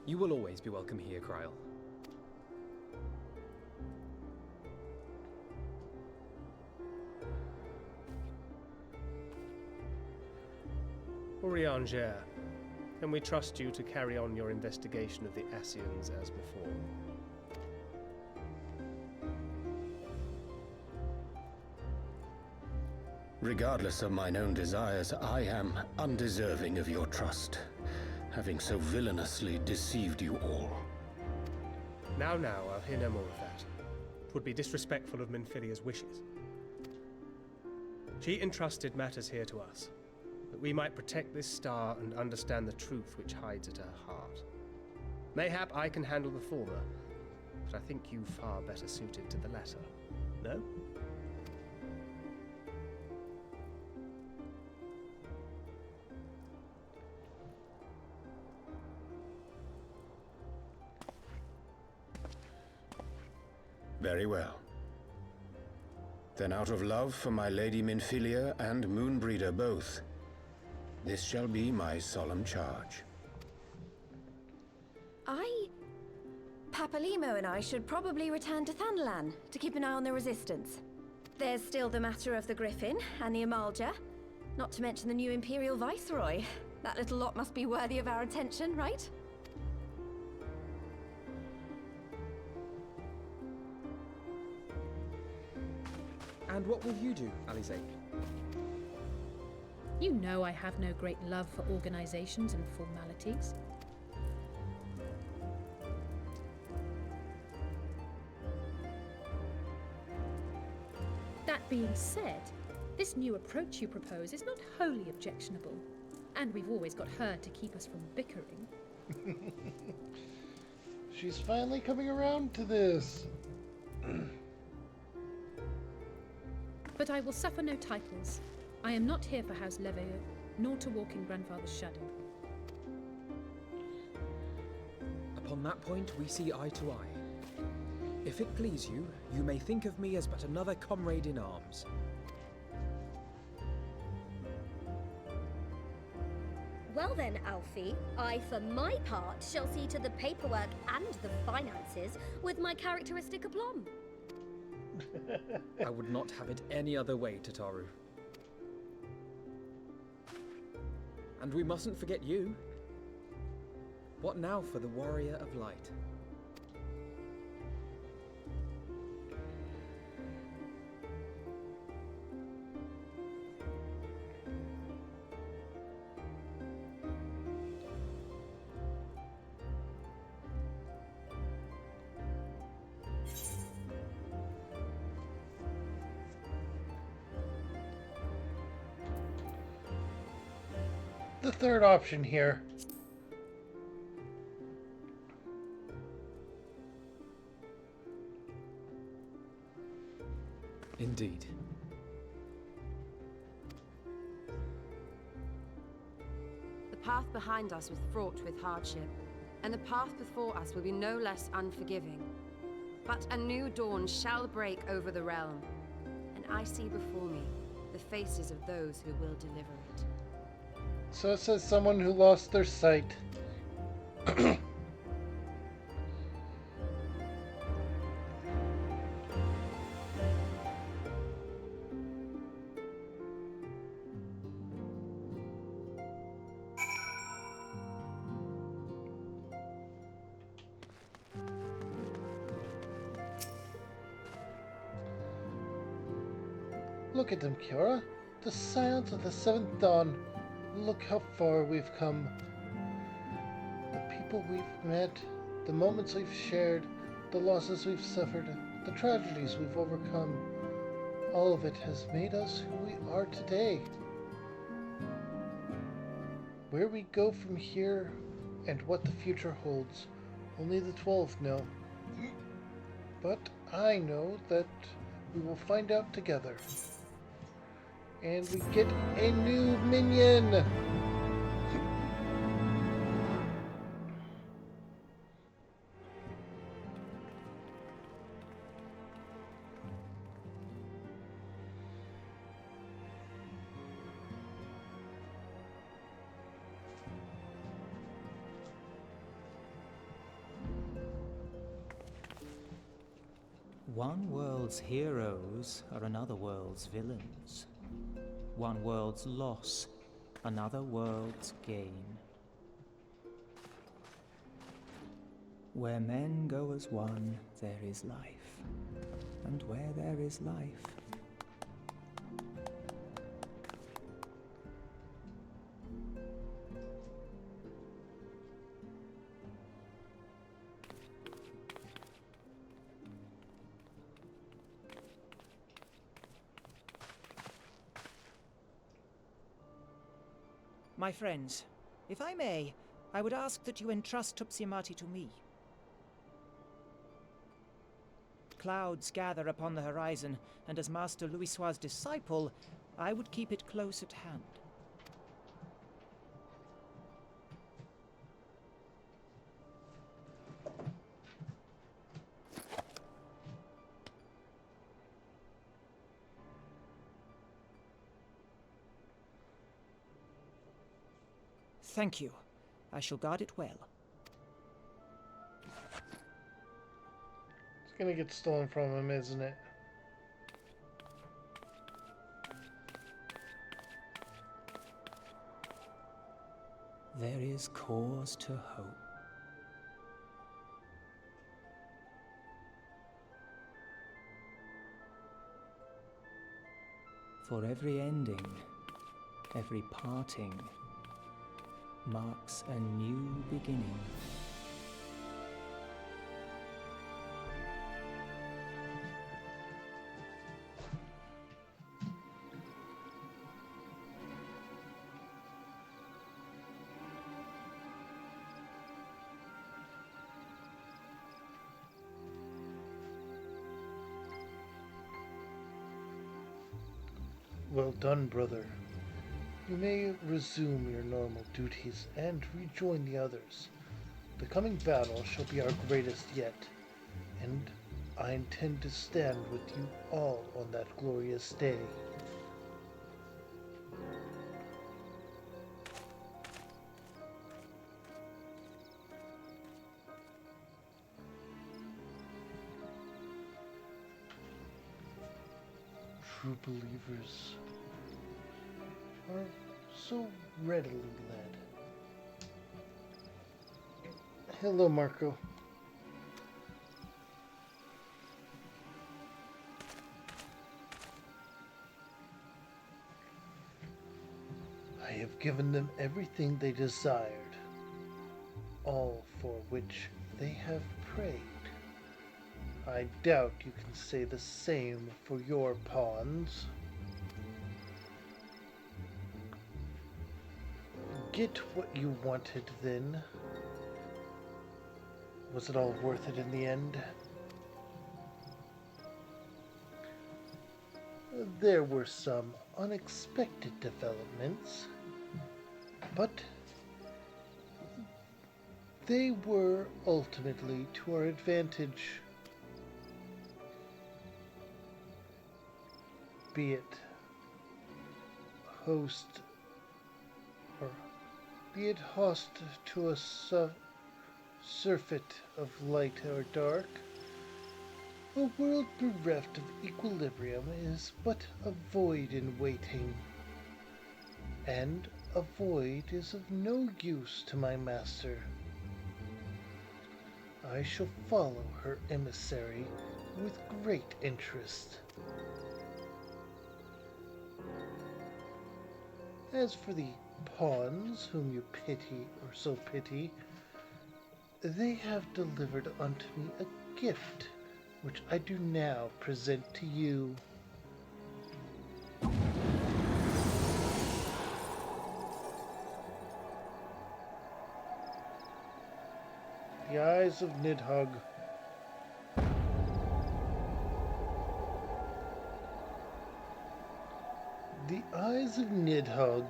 You will always be welcome here, Krile. Urianger, can we trust you to carry on your investigation of the Ascians as before? Regardless of mine own desires, I am undeserving of your trust, having so villainously deceived you all. Now, I'll hear no more of that. It would be disrespectful of Minfilia's wishes. She entrusted matters here to us, that we might protect this star and understand the truth which hides at her heart. Mayhap I can handle the former, but I think you far better suited to the latter. No? Very well. Then out of love for my Lady Minfilia and Moonbreeder both, this shall be my solemn charge. Papalimo and I should probably return to Thanalan to keep an eye on the Resistance. There's still the matter of the Griffin and the Amalja, not to mention the new Imperial Viceroy. That little lot must be worthy of our attention, right? And what will you do, Alisaie? You know I have no great love for organizations and formalities. That being said, this new approach you propose is not wholly objectionable. And we've always got her to keep us from bickering. She's finally coming around to this. But I will suffer no titles. I am not here for House Leveilleur, nor to walk in Grandfather's shadow. Upon that point, we see eye to eye. If it please you, you may think of me as but another comrade in arms. Well then, Alfie, I, for my part, shall see to the paperwork and the finances with my characteristic aplomb. I would not have it any other way, Tataru. And we mustn't forget you. What now for the Warrior of Light? The third option here. Indeed. The path behind us was fraught with hardship, and the path before us will be no less unforgiving. But a new dawn shall break over the realm, and I see before me the faces of those who will deliver it. So it says someone who lost their sight. Look at them, Kiara. The silence of the seventh dawn. Look how far we've come. The people we've met, the moments we've shared, the losses we've suffered, the tragedies we've overcome. All of it has made us who we are today. Where we go from here and what the future holds, only the 12 know. But I know that we will find out together. And we get a new minion! One world's heroes are another world's villains. One world's loss, another world's gain. Where men go as one, there is life. And where there is life, My friends, if I may, I would ask that you entrust Tupsimati to me. Clouds gather upon the horizon, and as Master Louisoix's disciple, I would keep it close at hand. Thank you. I shall guard it well. It's gonna get stolen from him, isn't it? there is cause to hope. For every ending, every parting, marks a new beginning. Well done, brother. You may resume your normal duties and rejoin the others. The coming battle shall be our greatest yet, and I intend to stand with you all on that glorious day. True believers are so readily led. Hello, Marco. I have given them everything they desired, all for which they have prayed. I doubt you can say the same for your pawns. Get what you wanted, then. Was it all worth it in the end? There were some unexpected developments, but they were ultimately to our advantage. Be it host to a surfeit of light or dark, a world bereft of equilibrium is but a void in waiting, and a void is of no use to my master. I shall follow her emissary with great interest. As for the pawns whom you pity or so pity, they have delivered unto me a gift, which I do now present to you. The eyes of Nidhogg. The eyes of Nidhogg.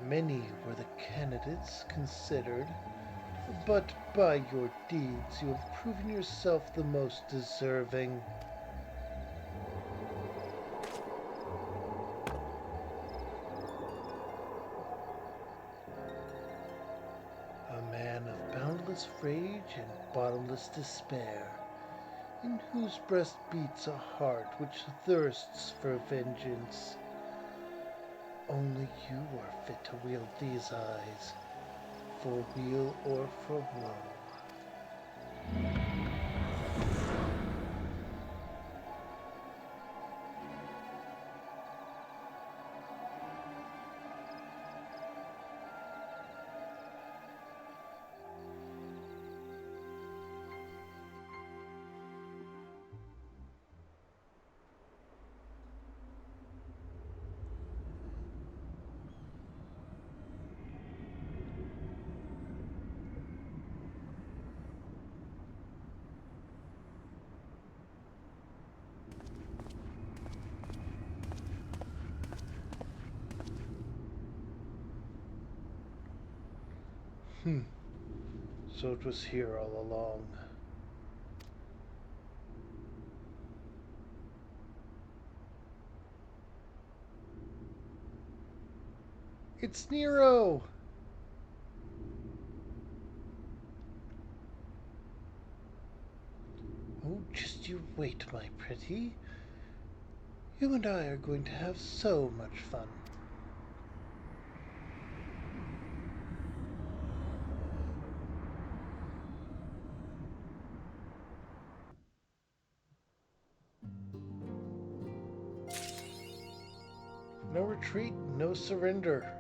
Many were the candidates considered, but by your deeds you have proven yourself the most deserving. A man of boundless rage and bottomless despair, in whose breast beats a heart which thirsts for vengeance. Only you are fit to wield these eyes, for weal or for woe. So it was here all along. It's Nero! Oh, just you wait, my pretty. You and I are going to have so much fun. No retreat, no surrender.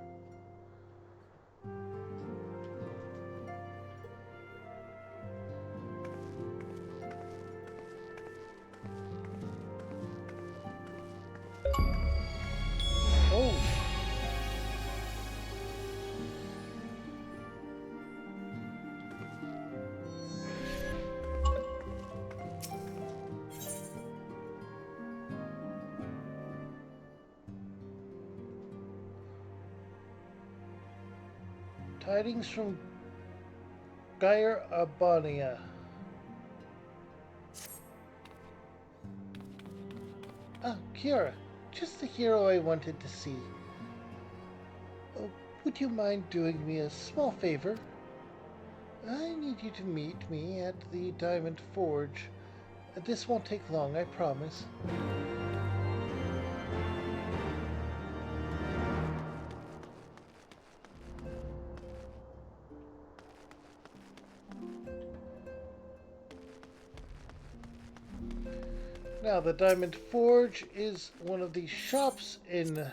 Oh! Tidings from Gyre Abonia. Ah, Kiara, just the hero I wanted to see. Oh, would you mind doing me a small favor? I need you to meet me at the Diamond Forge. This won't take long, I promise. Now, the Diamond Forge is one of the shops in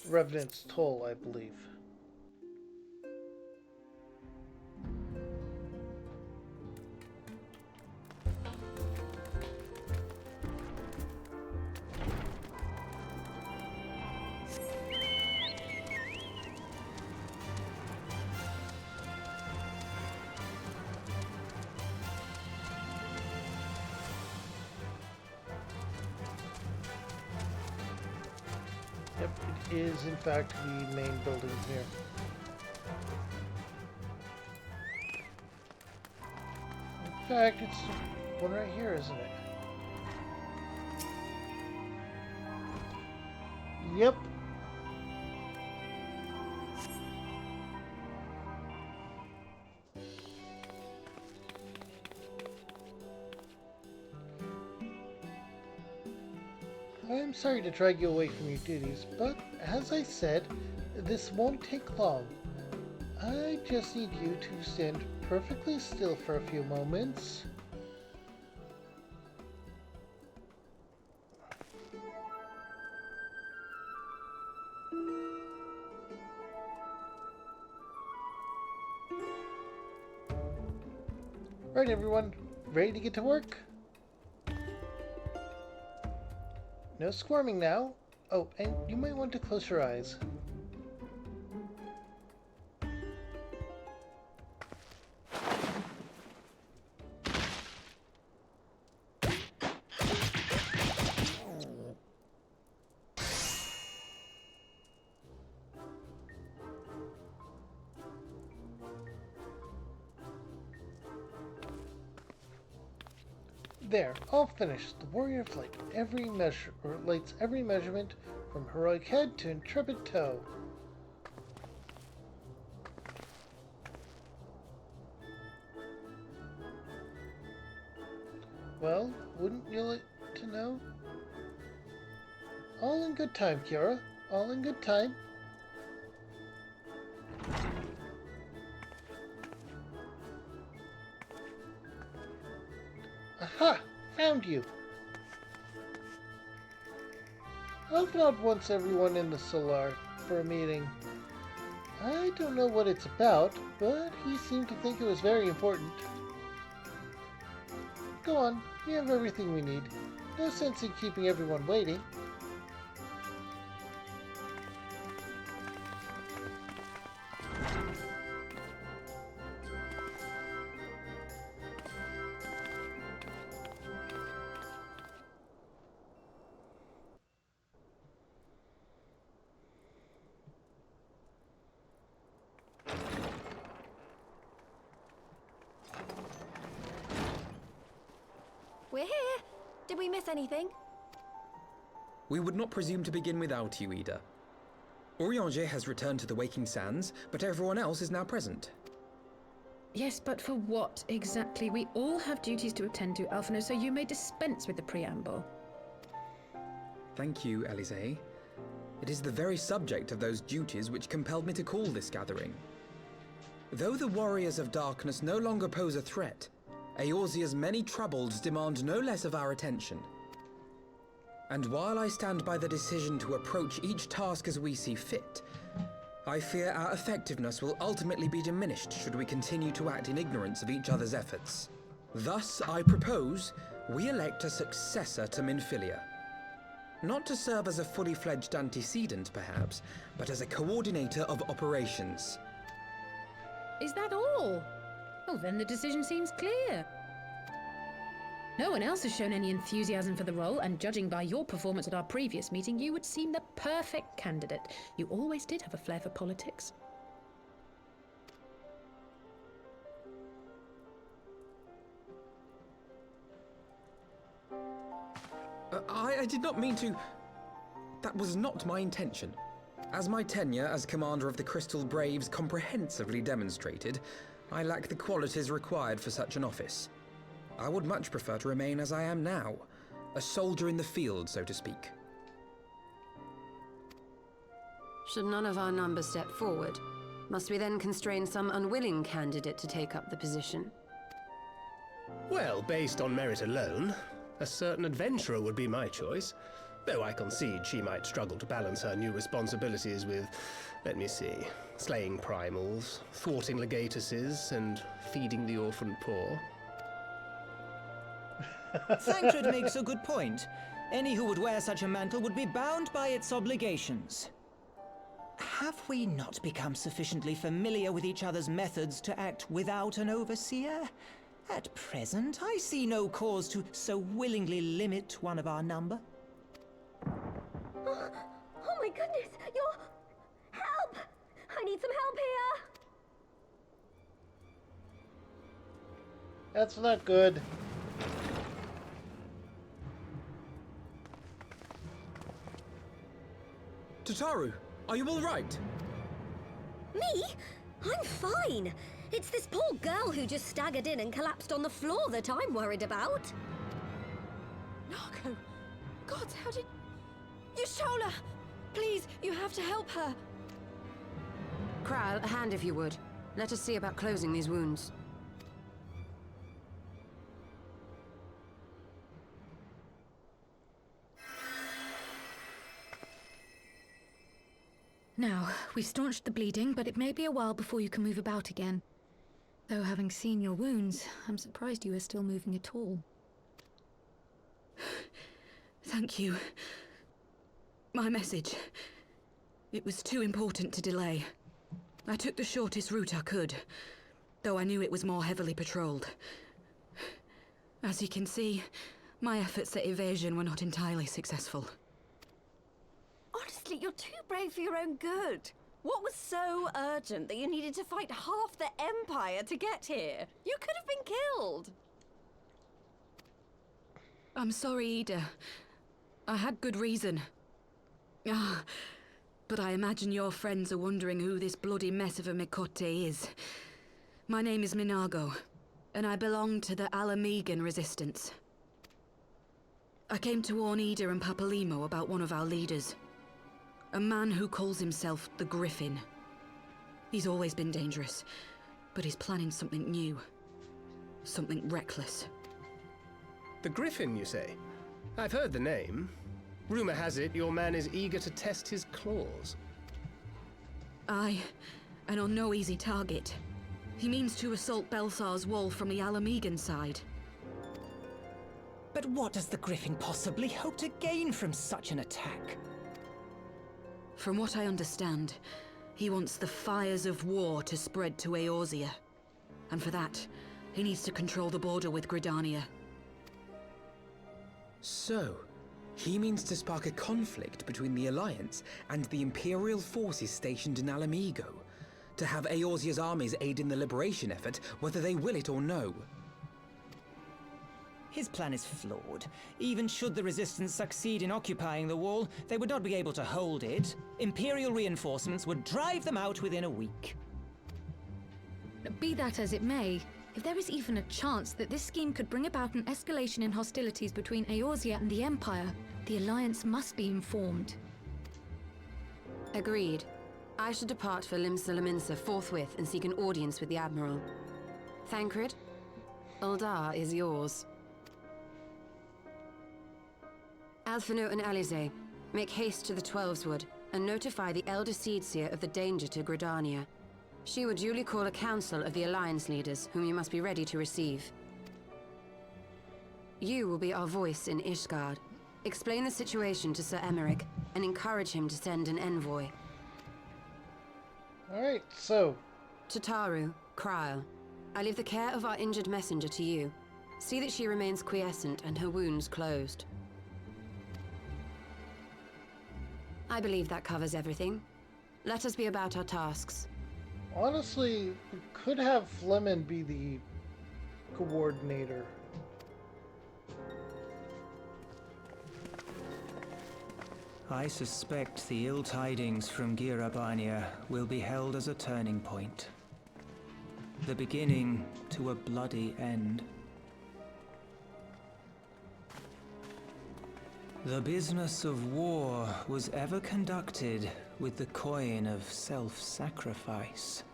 Revenant's Toll, I believe. Yep, it is in fact the main building here. In fact, it's one right here, isn't it? Yep. I'm sorry to drag you away from your duties, but as I said, this won't take long. I just need you to stand perfectly still for a few moments. Right, everyone, ready to get to work? No squirming now. Oh, and you might want to close your eyes. There, all finished. The Warrior of Light lights every measurement from heroic head to intrepid toe. Well, wouldn't you like to know? All in good time, Kiara. All in good time. Aha! Found you! Alfnod wants everyone in the Solar for a meeting. I don't know what it's about, but he seemed to think it was very important. Go on, we have everything we need. No sense in keeping everyone waiting. We're here. Did we miss anything? We would not presume to begin without you, Ida. Urianger has returned to the Waking Sands, but everyone else is now present. Yes, but for what exactly? We all have duties to attend to, Alphino, so you may dispense with the preamble. Thank you, Elise. It is the very subject of those duties which compelled me to call this gathering. Though the Warriors of Darkness no longer pose a threat, Eorzea's many troubles demand no less of our attention. And while I stand by the decision to approach each task as we see fit, I fear our effectiveness will ultimately be diminished should we continue to act in ignorance of each other's efforts. Thus, I propose we elect a successor to Minfilia. Not to serve as a fully fledged antecedent, perhaps, but as a coordinator of operations. Is that all? Oh, then the decision seems clear. No one else has shown any enthusiasm for the role, and judging by your performance at our previous meeting, you would seem the perfect candidate. You always did have a flair for politics. I did not mean to... That was not my intention. As my tenure as commander of the Crystal Braves comprehensively demonstrated, I lack the qualities required for such an office. I would much prefer to remain as I am now, a soldier in the field, so to speak. Should none of our number step forward, must we then constrain some unwilling candidate to take up the position? Well, based on merit alone, a certain adventurer would be my choice. Though I concede she might struggle to balance her new responsibilities with, let me see, slaying primals, thwarting legatuses, and feeding the orphan poor. Thancred makes a good point. Any who would wear such a mantle would be bound by its obligations. Have we not become sufficiently familiar with each other's methods to act without an overseer? At present, I see no cause to so willingly limit one of our number. Oh my goodness! Help! I need some help here! That's not good. Tataru, are you all right? Me? I'm fine. It's this poor girl who just staggered in and collapsed on the floor that I'm worried about. Nago! God, how did... Y'shtola! Please, you have to help her. Kral, a hand if you would. Let us see about closing these wounds. Now, we've staunched the bleeding, but it may be a while before you can move about again. Though having seen your wounds, I'm surprised you are still moving at all. Thank you. My message. It was too important to delay. I took the shortest route I could, though I knew it was more heavily patrolled. As you can see, my efforts at evasion were not entirely successful. Honestly, you're too brave for your own good. What was so urgent that you needed to fight half the Empire to get here? You could have been killed. I'm sorry, Ida. I had good reason. But I imagine your friends are wondering who this bloody mess of a Mikote is. My name is Minago, and I belong to the Alamegan Resistance. I came to warn Ida and Papalimo about one of our leaders. A man who calls himself the Griffin. He's always been dangerous, but he's planning something new. Something reckless. The Griffin, you say? I've heard the name. Rumor has it your man is eager to test his claws. Aye, and on no easy target. He means to assault Belsar's wall from the Alamegan side. But what does the Griffin possibly hope to gain from such an attack? From what I understand, he wants the fires of war to spread to Eorzea. And for that, he needs to control the border with Gridania. So, he means to spark a conflict between the Alliance and the Imperial forces stationed in Alamigo, to have Eorzea's armies aid in the liberation effort, whether they will it or no. His plan is flawed. Even should the Resistance succeed in occupying the wall, they would not be able to hold it. Imperial reinforcements would drive them out within a week. Be that as it may, if there is even a chance that this scheme could bring about an escalation in hostilities between Eorzea and the Empire, the Alliance must be informed. Agreed. I should depart for Limsa Lominsa forthwith and seek an audience with the Admiral. Thancred, Uldar is yours. Alphino and Alize, make haste to the Twelveswood and notify the Elder Seedseer of the danger to Gridania. She would duly call a council of the Alliance leaders, whom you must be ready to receive. You will be our voice in Ishgard. Explain the situation to Sir Emeric, and encourage him to send an envoy. Alright, so... Tataru, Krile, I leave the care of our injured messenger to you. See that she remains quiescent and her wounds closed. I believe that covers everything. Let us be about our tasks. Honestly, we could have Flemon be the coordinator. I suspect the ill tidings from Girabania will be held as a turning point. The beginning to a bloody end. The business of war was ever conducted with the coin of self-sacrifice.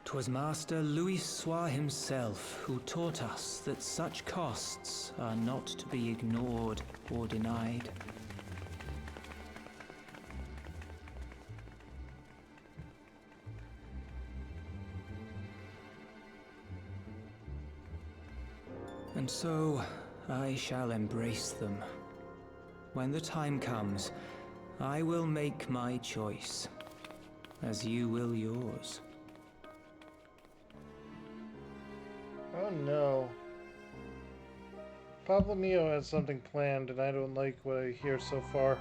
'Twas Master Louis Soir himself who taught us that such costs are not to be ignored or denied. And so, I shall embrace them. When the time comes, I will make my choice, as you will yours. Oh no. Pablo Mio has something planned, and I don't like what I hear so far.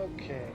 Okay.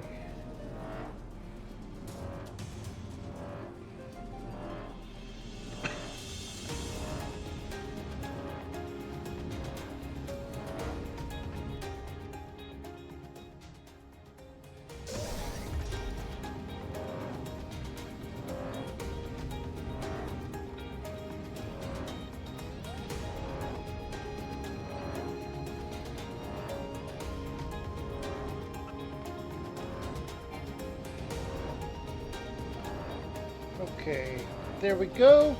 Okay, there we go.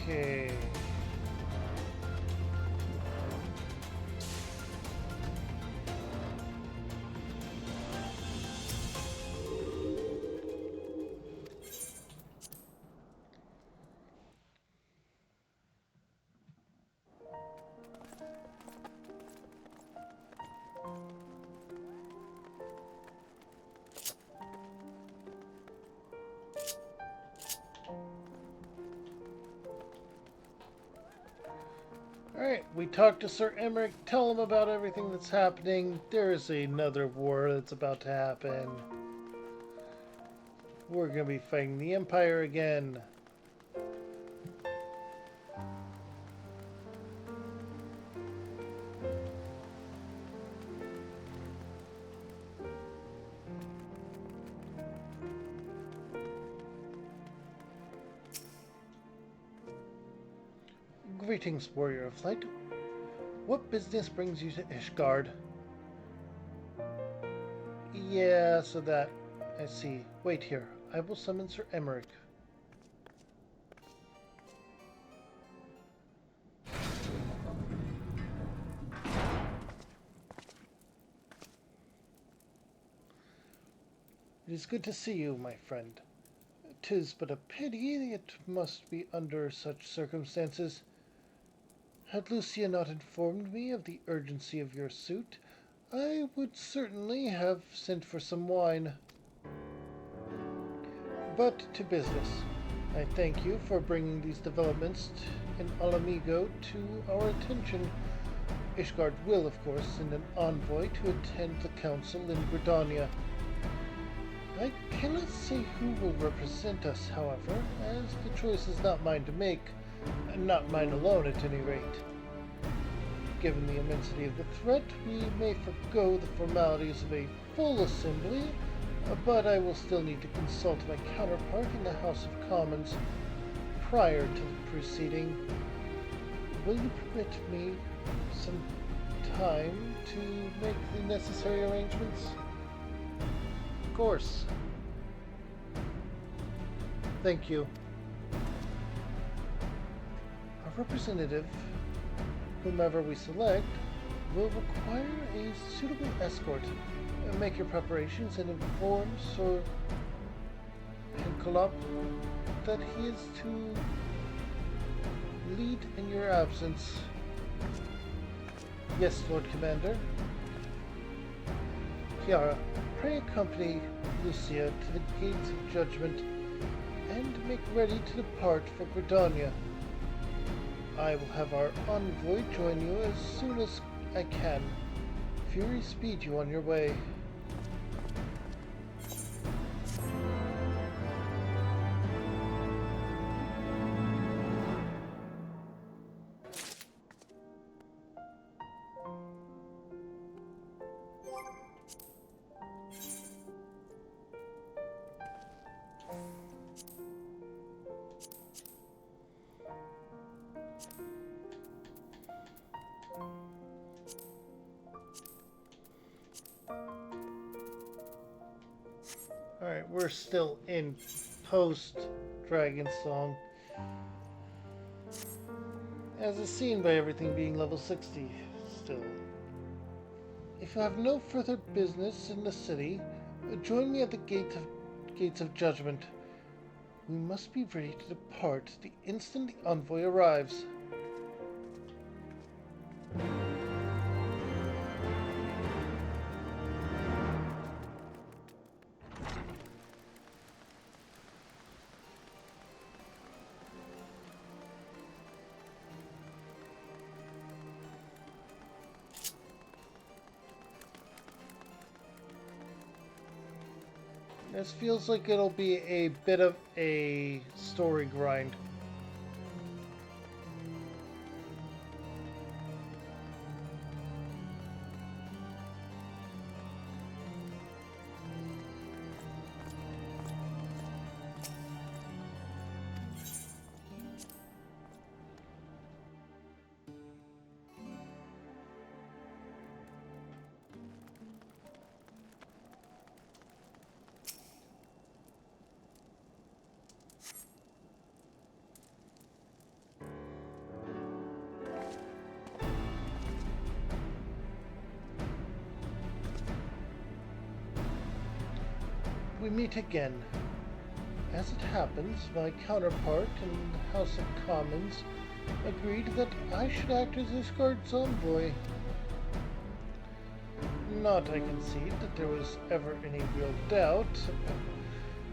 Okay. Alright, we talked to Sir Emmerich, tell him about everything that's happening. There is another war that's about to happen. We're gonna be fighting the Empire again. Greetings, warrior of light. What business brings you to Ishgard? Yeah, so that... I see. Wait here. I will summon Sir Emmerich. It is good to see you, my friend. 'Tis but a pity it must be under such circumstances. Had Lucia not informed me of the urgency of your suit, I would certainly have sent for some wine. But to business. I thank you for bringing these developments in Ala Mhigo to our attention. Ishgard will, of course, send an envoy to attend the council in Gridania. I cannot say who will represent us, however, as the choice is not mine to make. Not mine alone, at any rate. given the immensity of the threat, we may forgo the formalities of a full assembly, but I will still need to consult my counterpart in the House of Commons prior to the proceeding. Will you permit me some time to make the necessary arrangements? Of course. Thank you. Our representative, whomever we select, will require a suitable escort. Make your preparations and inform Sir Henkelop that he is to lead in your absence. Yes, Lord Commander. Kiara, pray accompany Lucia to the gates of judgment and make ready to depart for Gridania. I will have our envoy join you as soon as I can. Fury speed you on your way. Alright, we're still in post-Dragon Song. As is seen by everything being level 60 still. If you have no further business in the city, join me at the gates of judgment. We must be ready to depart the instant the envoy arrives. This feels like it'll be a bit of a story grind. We meet again. As it happens, my counterpart in the House of Commons agreed that I should act as this guard's envoy. Not, I concede, that there was ever any real doubt.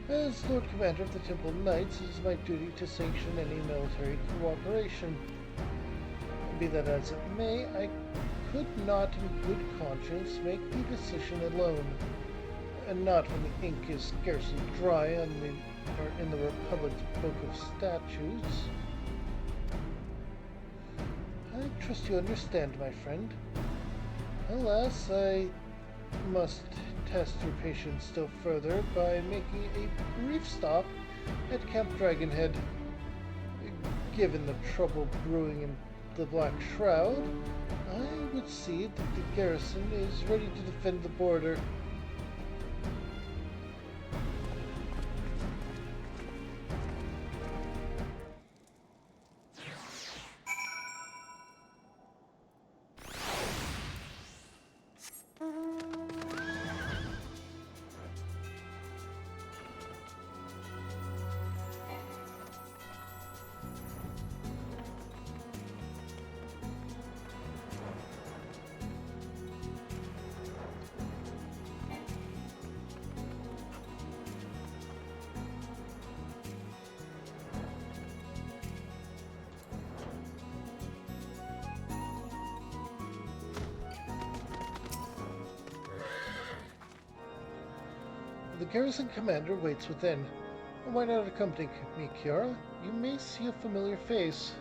As Lord Commander of the Temple Knights, it is my duty to sanction any military cooperation. Be that as it may, I could not in good conscience make the decision alone. And not when the ink is scarcely dry in the Republic's Book of Statutes. I trust you understand, my friend. Alas, I must test your patience still further by making a brief stop at Camp Dragonhead. Given the trouble brewing in the Black Shroud, I would see that the garrison is ready to defend the border. The garrison commander waits within. Why not accompany me, Kiara? You may see a familiar face.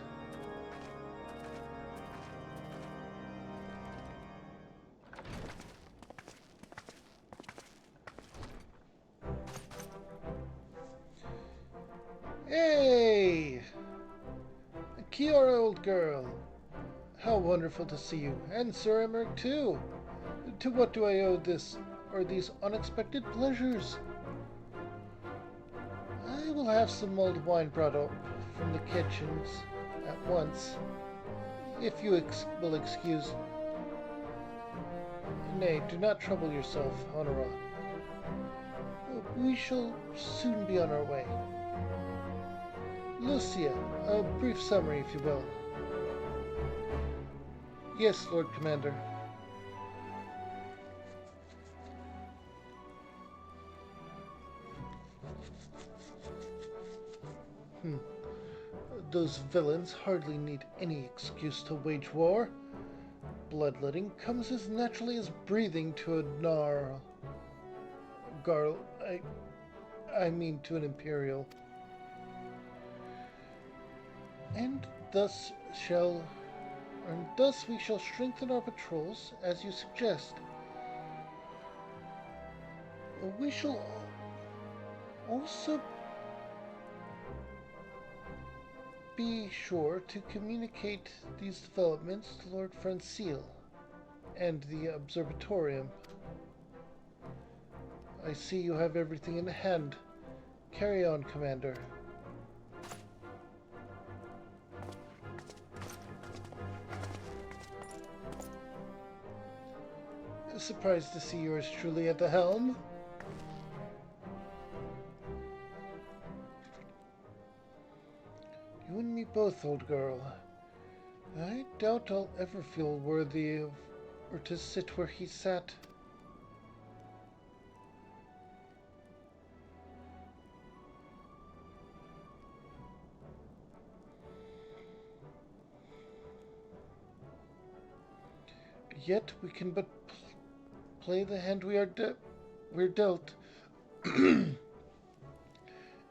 Kiora, old girl. How wonderful to see you, and Sir Emmerich too. To what do I owe this, or these unexpected pleasures? I will have some mulled wine brought up from the kitchens at once, if you will excuse. Nay, do not trouble yourself, Honora. We shall soon be on our way. Lucia, a brief summary, if you will. Yes, Lord Commander. Those villains hardly need any excuse to wage war. Bloodletting comes as naturally as breathing to a I mean to an Imperial. And thus we shall strengthen our patrols, as you suggest. We shall also be sure to communicate these developments to Lord Francile and the Observatorium. I see you have everything in hand. Carry on, Commander. Surprised to see yours truly at the helm. You and me both, old girl. I doubt I'll ever feel worthy of, or to sit where he sat. Yet we can but play the hand we're dealt.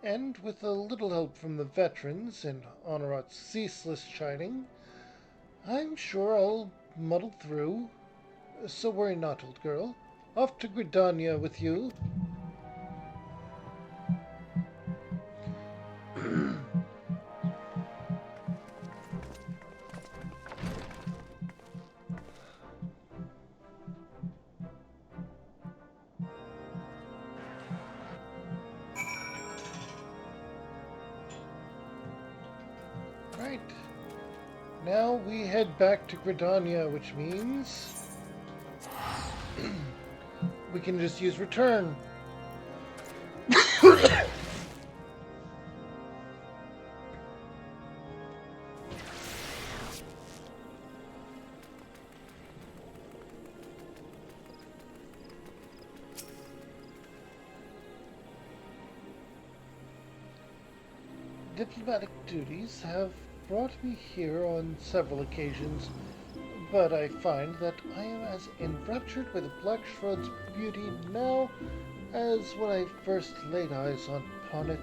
And with a little help from the veterans and Honorat's ceaseless chiding, I'm sure I'll muddle through. So worry not, old girl. Off to Gridania with you. Right. Now we head back to Gridania, which means we can just use return. Diplomatic duties have brought me here on several occasions, but I find that I am as enraptured by the Black Shroud's beauty now as when I first laid eyes upon it.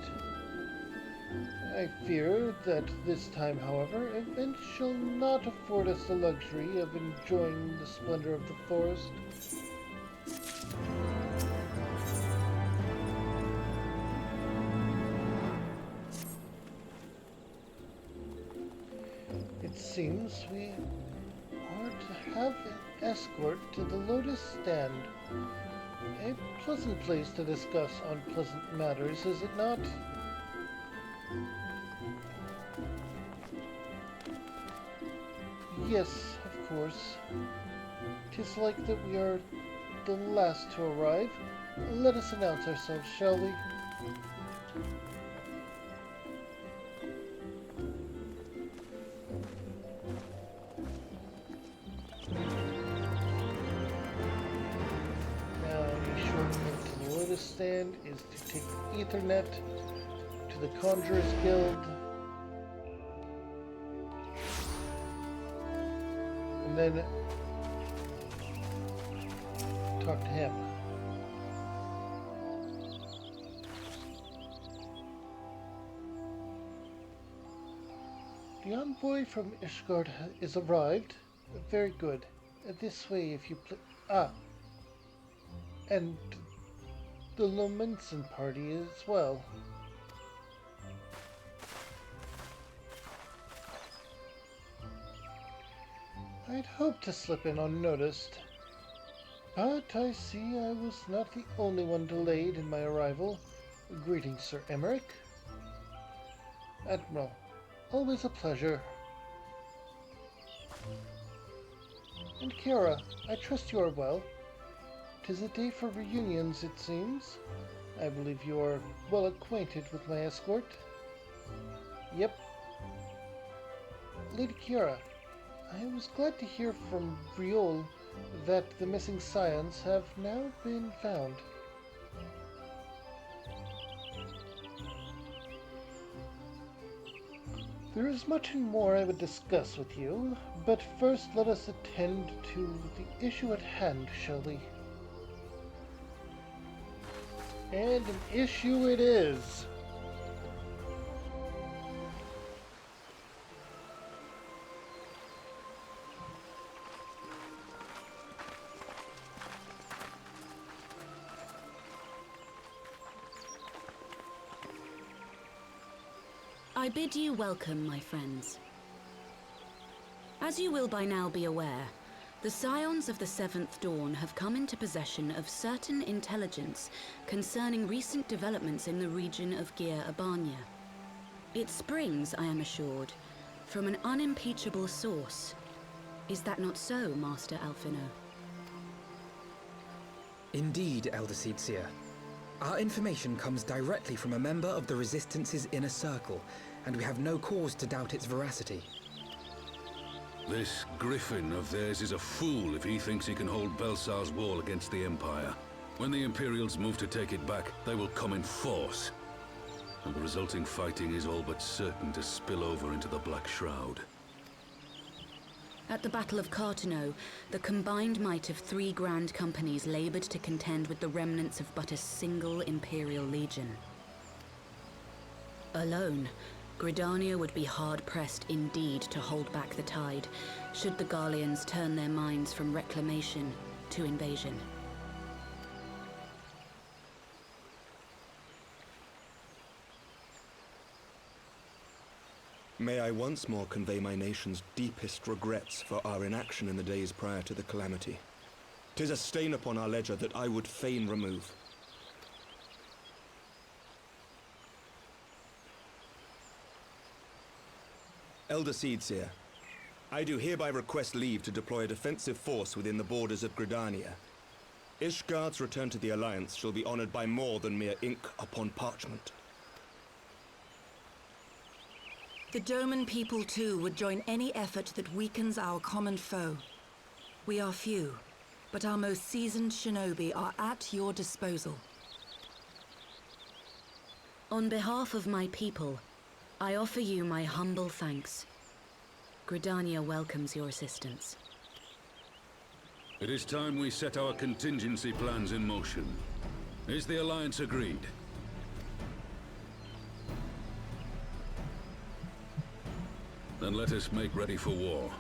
I fear that this time, however, events shall not afford us the luxury of enjoying the splendor of the forest. It seems we are to have an escort to the Lotus Stand. A pleasant place to discuss unpleasant matters, is it not? Yes, of course. 'Tis like that we are the last to arrive. Let us announce ourselves, shall we? Stand is to take the Ethernet to the Conjurers Guild, and then talk to him. The envoy from Ishgard is arrived. Very good. This way, if you and the Lomenson party as well. I'd hoped to slip in unnoticed, but I see I was not the only one delayed in my arrival. Greetings, Sir Emmerich. Admiral, always a pleasure. And Kiara, I trust you are well. 'Tis a day for reunions, it seems. I believe you are well acquainted with my escort. Yep. Lady Kiara, I was glad to hear from Briol that the missing scions have now been found. There is much more I would discuss with you, but first let us attend to the issue at hand, shall we? And an issue it is. I bid you welcome, my friends. As you will by now be aware, the Scions of the Seventh Dawn have come into possession of certain intelligence concerning recent developments in the region of Gyr Abania. It springs, I am assured, from an unimpeachable source. Is that not so, Master Alphino? Indeed, Elder Seedseer. Our information comes directly from a member of the Resistance's inner circle, and we have no cause to doubt its veracity. This Griffin of theirs is a fool if he thinks he can hold Belsar's wall against the Empire. When the Imperials move to take it back, they will come in force. And the resulting fighting is all but certain to spill over into the Black Shroud. At the Battle of Carteneau, the combined might of 3 grand companies labored to contend with the remnants of but a single Imperial legion. Alone, Gridania would be hard-pressed indeed to hold back the tide, should the Garleans turn their minds from reclamation to invasion. May I once more convey my nation's deepest regrets for our inaction in the days prior to the calamity. 'Tis a stain upon our ledger that I would fain remove. Elder Seedseer, I do hereby request leave to deploy a defensive force within the borders of Gridania. Ishgard's return to the Alliance shall be honored by more than mere ink upon parchment. The Doman people, too, would join any effort that weakens our common foe. We are few, but our most seasoned shinobi are at your disposal. On behalf of my people, I offer you my humble thanks. Gridania welcomes your assistance. It is time we set our contingency plans in motion. Is the Alliance agreed? Then let us make ready for war.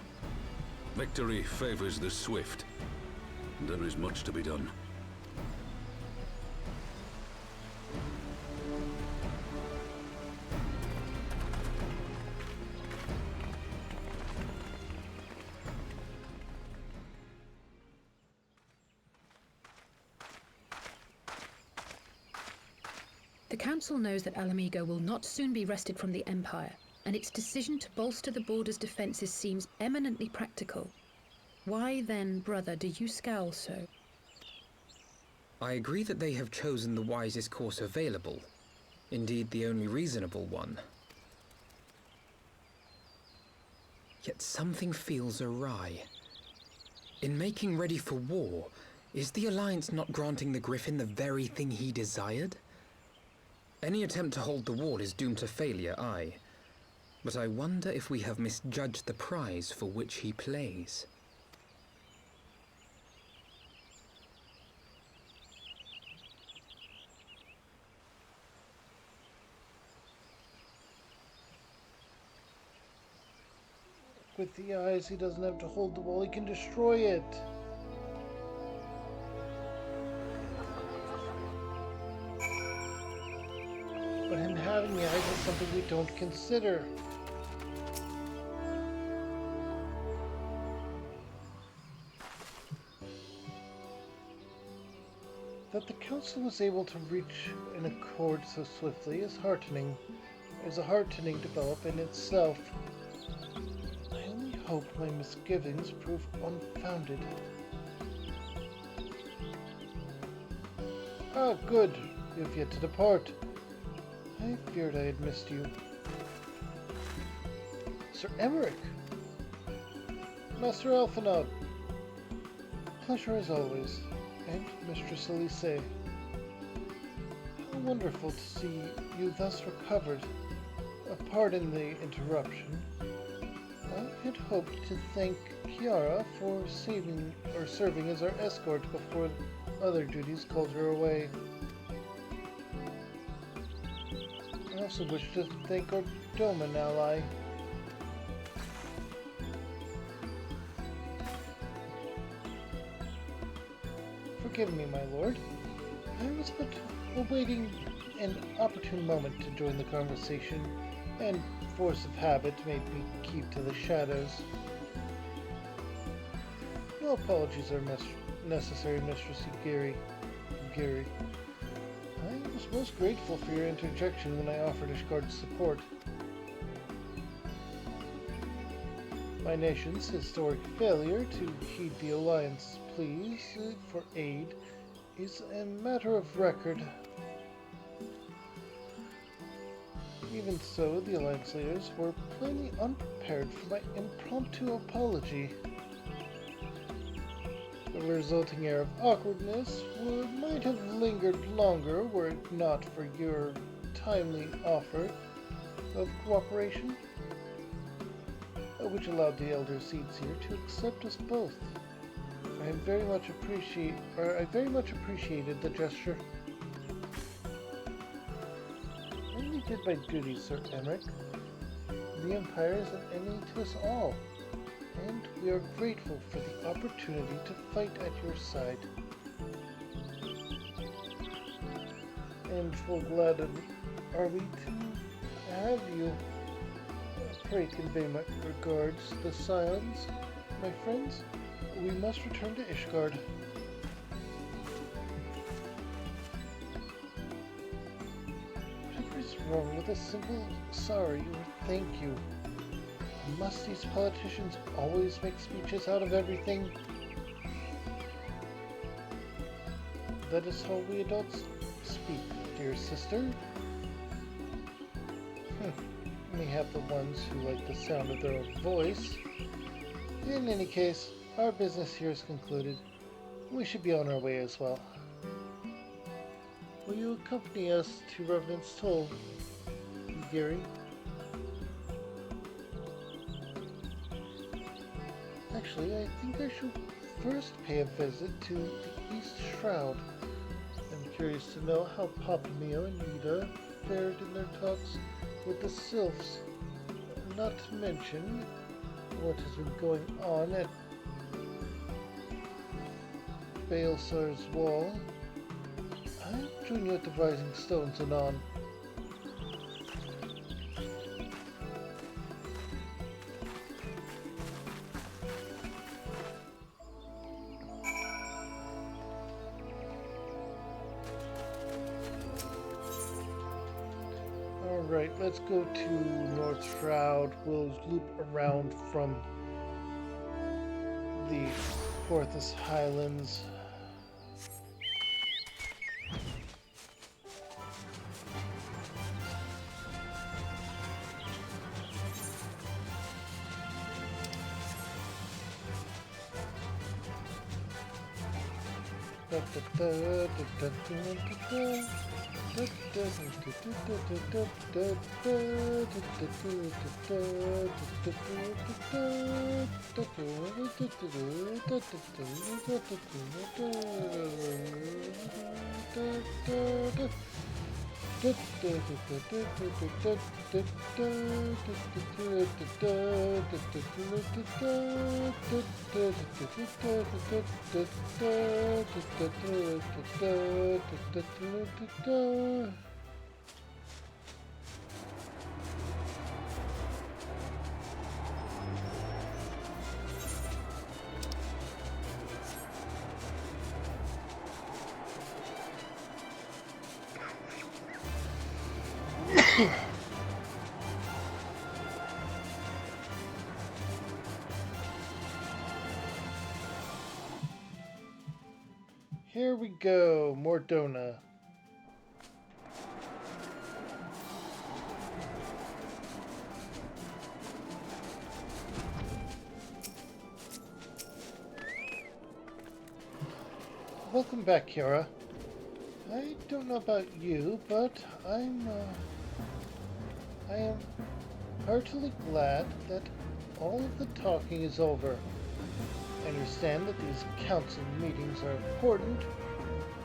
Victory favors the swift. There is much to be done. The Council knows that Alamigo will not soon be wrested from the Empire, and its decision to bolster the border's defenses seems eminently practical. Why then, brother, do you scowl so? I agree that they have chosen the wisest course available. Indeed, the only reasonable one. Yet something feels awry. In making ready for war, is the Alliance not granting the Griffin the very thing he desired? Any attempt to hold the wall is doomed to failure, aye. But I wonder if we have misjudged the prize for which he plays. With the eyes, he doesn't have to hold the wall, he can destroy it. But him having the eyes is something we don't consider. That the Council was able to reach an accord so swiftly is heartening. Is a heartening develop in itself. I only hope my misgivings prove unfounded. Ah, good. You've yet to depart. I feared I had missed you. Sir Emmerich! Master Alphinaud! Pleasure as always. And Mistress Elise. How wonderful to see you thus recovered. Pardon the interruption. I had hoped to thank Kiara for serving as our escort before other duties called her away. I also wish to thank our Doman ally. Forgive me, my lord. I was but awaiting an opportune moment to join the conversation, and force of habit made me keep to the shadows. No apologies are necessary, Mistress Ugiri. I was most grateful for your interjection when I offered Ishgard's support. My nation's historic failure to heed the Alliance pleas for aid is a matter of record. Even so, the Alliance leaders were plainly unprepared for my impromptu apology. The resulting air of awkwardness might have lingered longer were it not for your timely offer of cooperation, which allowed the elder seeds here to accept us both. I very much appreciated the gesture. I only did my duty, Sir Emmerich. The Empire is an enemy to us all, and we are grateful for the opportunity to fight at your side. And full glad are we to have you. Pray convey my regards to the Scions, my friends. We must return to Ishgard. Whatever is wrong with a simple sorry or thank you? Must these politicians always make speeches out of everything? That is how we adults speak, dear sister. Mayhap the ones who like the sound of their own voice. In any case, our business here is concluded. We should be on our way as well. Will you accompany us to Revenant's Toll, Gary? Actually, I think I should first pay a visit to the East Shroud. I'm curious to know how Papamio and Nida fared in their talks with the Sylphs. Not to mention what has been going on at Baelsar's Wall. I'll join you at the Rising Stones anon. Alright, let's go to North Shroud. We'll loop around from the Porthos Highlands. Here we go, Mordona. Welcome back, Kiara. I don't know about you, but I am heartily glad that all of the talking is over. I understand that these council meetings are important,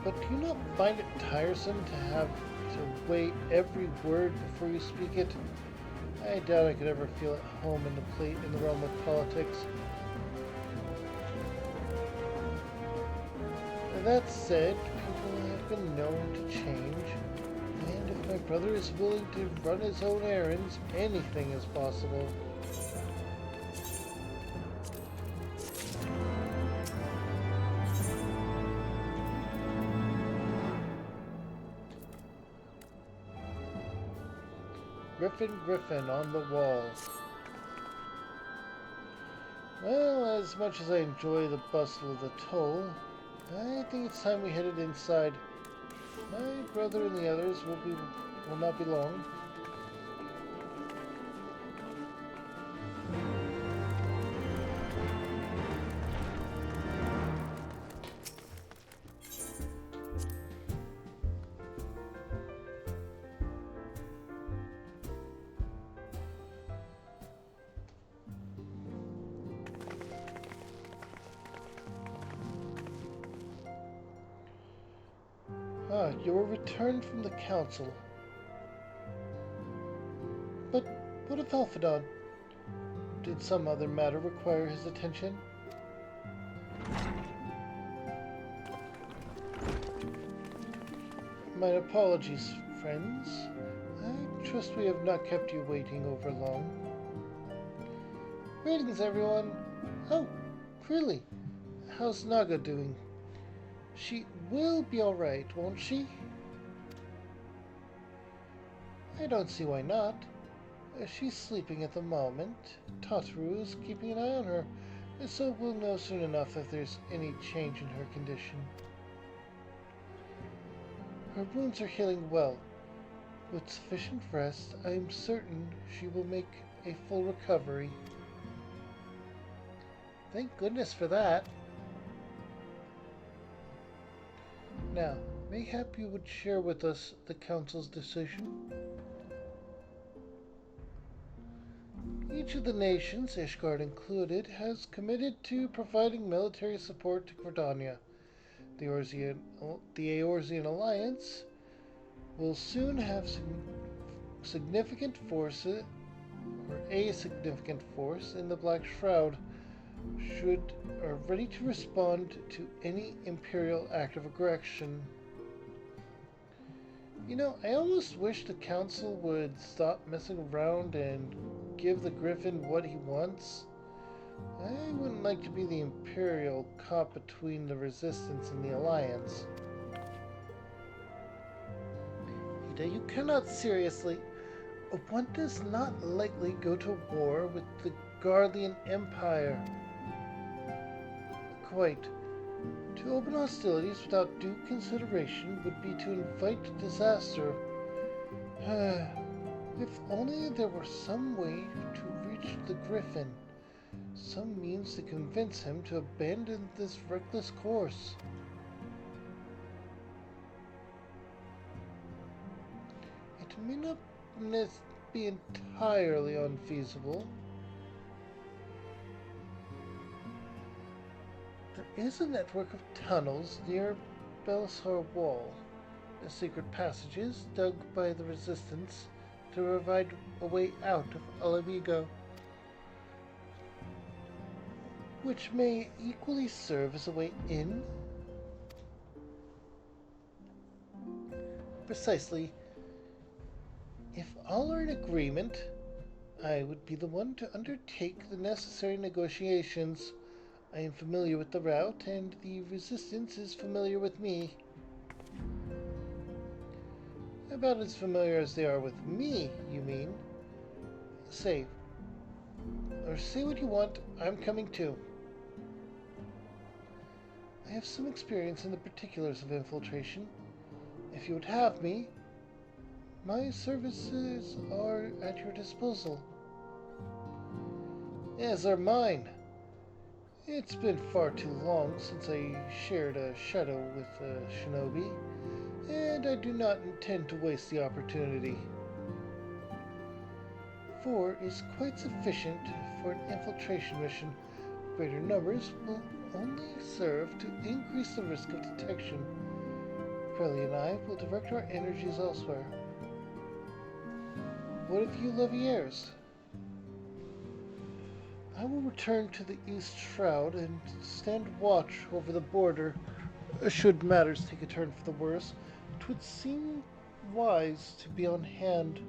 but do you not find it tiresome to have to weigh every word before you speak it? I doubt I could ever feel at home in the realm of politics. That said, people have been known to change, and if my brother is willing to run his own errands, anything is possible. Griffin on the wall. Well, as much as I enjoy the bustle of the toll, I think it's time we headed inside. My brother and the others will not be long. You were returned from the council. But what of Elphadon? Did some other matter require his attention? My apologies, friends. I trust we have not kept you waiting over long. Greetings, everyone. Oh, really? How's Naga doing? She will be alright, won't she? I don't see why not. She's sleeping at the moment. Tataru is keeping an eye on her, so we'll know soon enough if there's any change in her condition. Her wounds are healing well. With sufficient rest, I am certain she will make a full recovery. Thank goodness for that. Now, mayhap you would share with us the Council's decision? Each of the nations, Ishgard included, has committed to providing military support to Gridania. The Eorzean Alliance will soon have significant force in the Black Shroud are ready to respond to any Imperial act of aggression. You know, I almost wish the Council would stop messing around and give the Griffin what he wants. I wouldn't like to be the Imperial cop between the Resistance and the Alliance. Ida, you cannot seriously... One does not lightly go to war with the Garlean Empire. Quite. To open hostilities without due consideration would be to invite disaster. If only there were some way to reach the Griffin, some means to convince him to abandon this reckless course. It may not be entirely unfeasible. There is a network of tunnels near Belisar Wall, secret passages dug by the Resistance to provide a way out of Alamigo, which may equally serve as a way in. Precisely. If all are in agreement, I would be the one to undertake the necessary negotiations. I am familiar with the route, and the Resistance is familiar with me. About as familiar as they are with me, you mean? Say what you want, I'm coming too. I have some experience in the particulars of infiltration. If you would have me, my services are at your disposal. As are mine. It's been far too long since I shared a shadow with a shinobi, and I do not intend to waste the opportunity. 4 is quite sufficient for an infiltration mission. Greater numbers will only serve to increase the risk of detection. Crowley and I will direct our energies elsewhere. What of you Leviers? I will return to the East Shroud and stand watch over the border. Should matters take a turn for the worse, it would seem wise to be on hand.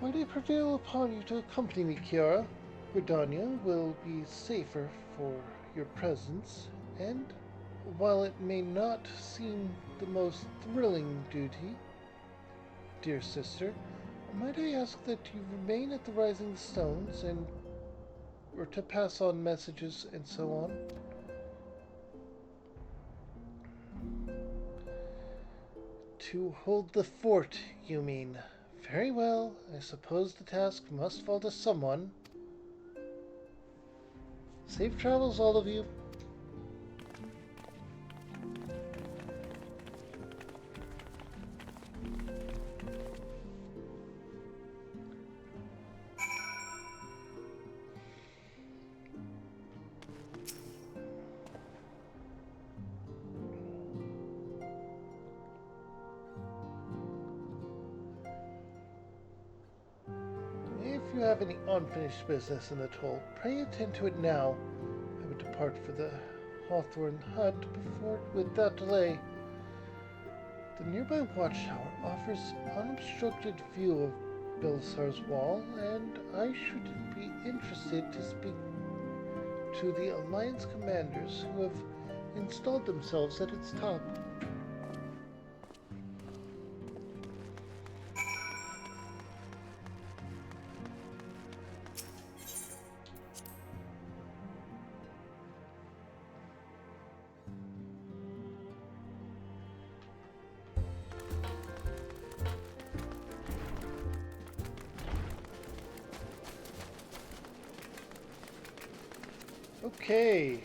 Might I prevail upon you to accompany me, Kiara? Gridania will be safer for your presence, and while it may not seem the most thrilling duty, dear sister, might I ask that you remain at the Rising Stones or to pass on messages and so on? To hold the fort, you mean? Very well, I suppose the task must fall to someone. Safe travels, all of you. If you have any unfinished business in the toll, pray attend to it now. I would depart for the Hawthorne hut without delay. The nearby watchtower offers unobstructed view of Belisar's wall, and I should be interested to speak to the Alliance commanders who have installed themselves at its top. Okay.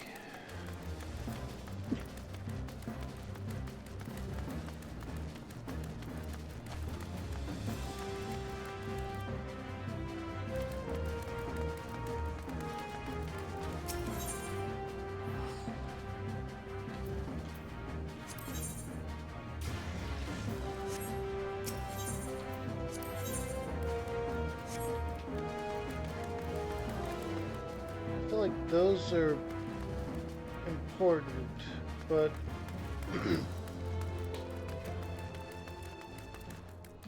I feel like those are important, but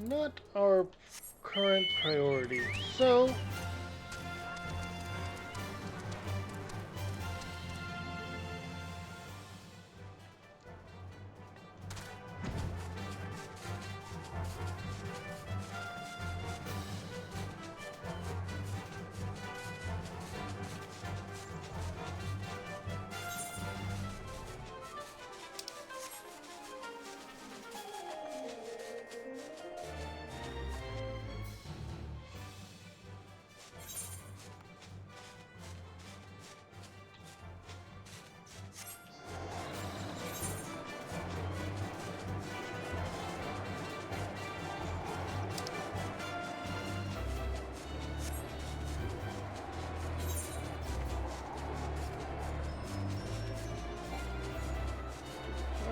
not our current priority. So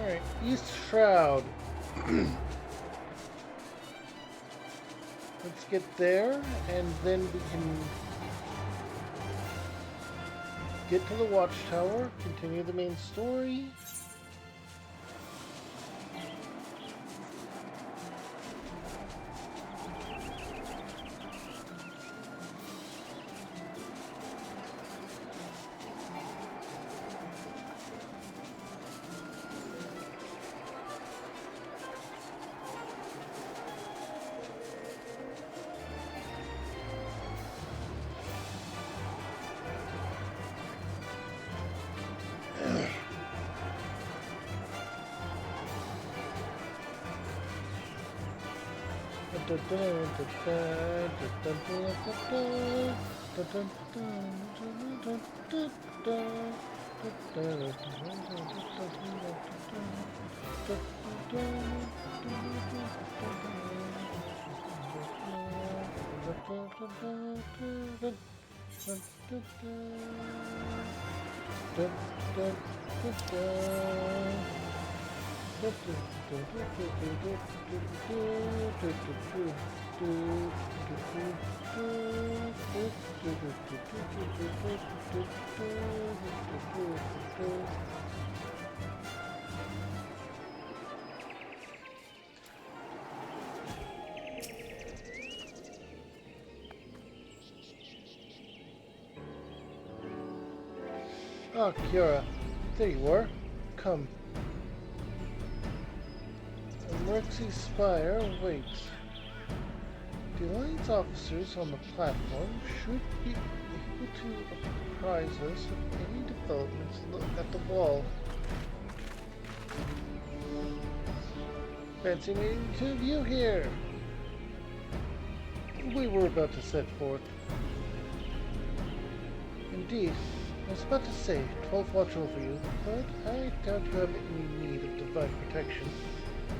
alright, East Shroud. Let's get there, and then we can get to the watchtower, continue the main story. Ah, Kiara, there you are. Come. Merxy Spire awaits. The Alliance officers on the platform should be able to apprise us of any developments at the wall. Fancy meeting the two of you here. We were about to set forth. Indeed, I was about to say 12 watch over you, but I doubt you have any need of divine protection,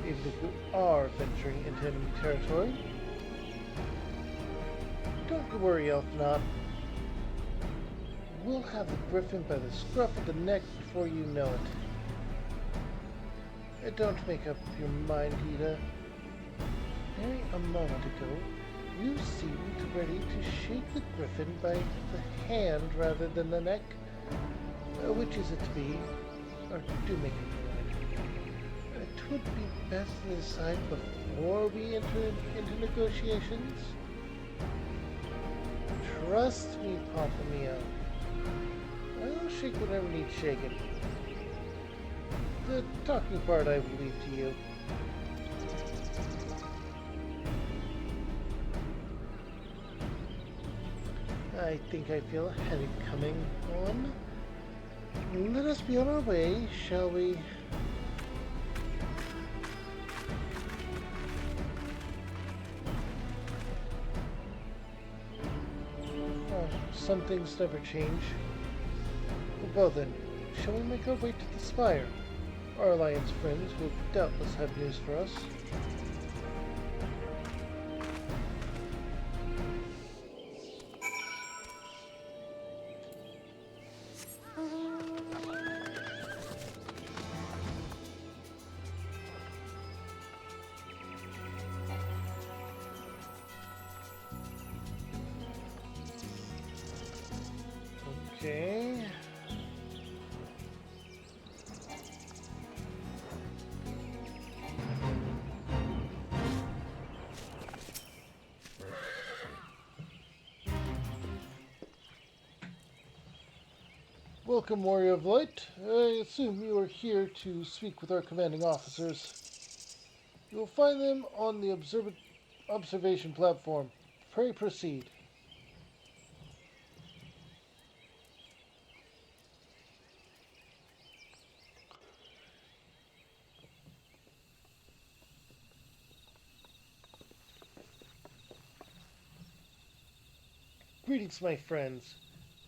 even if you are venturing into enemy territory. Don't you worry, Elfnot. We'll have the griffin by the scruff of the neck before you know it. Don't make up your mind, Ida. Only a moment ago, you seemed ready to shake the griffin by the hand rather than the neck. Which is it to be? Or do make up your mind. It would be best to decide before we enter into negotiations. Trust me, Papamio. I'll shake whatever needs shaking. The talking part I will leave to you. I think I feel a headache coming on. Let us be on our way, shall we? Oh, some things never change. Well then, shall we make our way to the Spire? Our Alliance friends will doubtless have news for us. Okay. Welcome, Warrior of Light. I assume you are here to speak with our commanding officers. You will find them on the observation platform. Pray proceed. Greetings, my friends.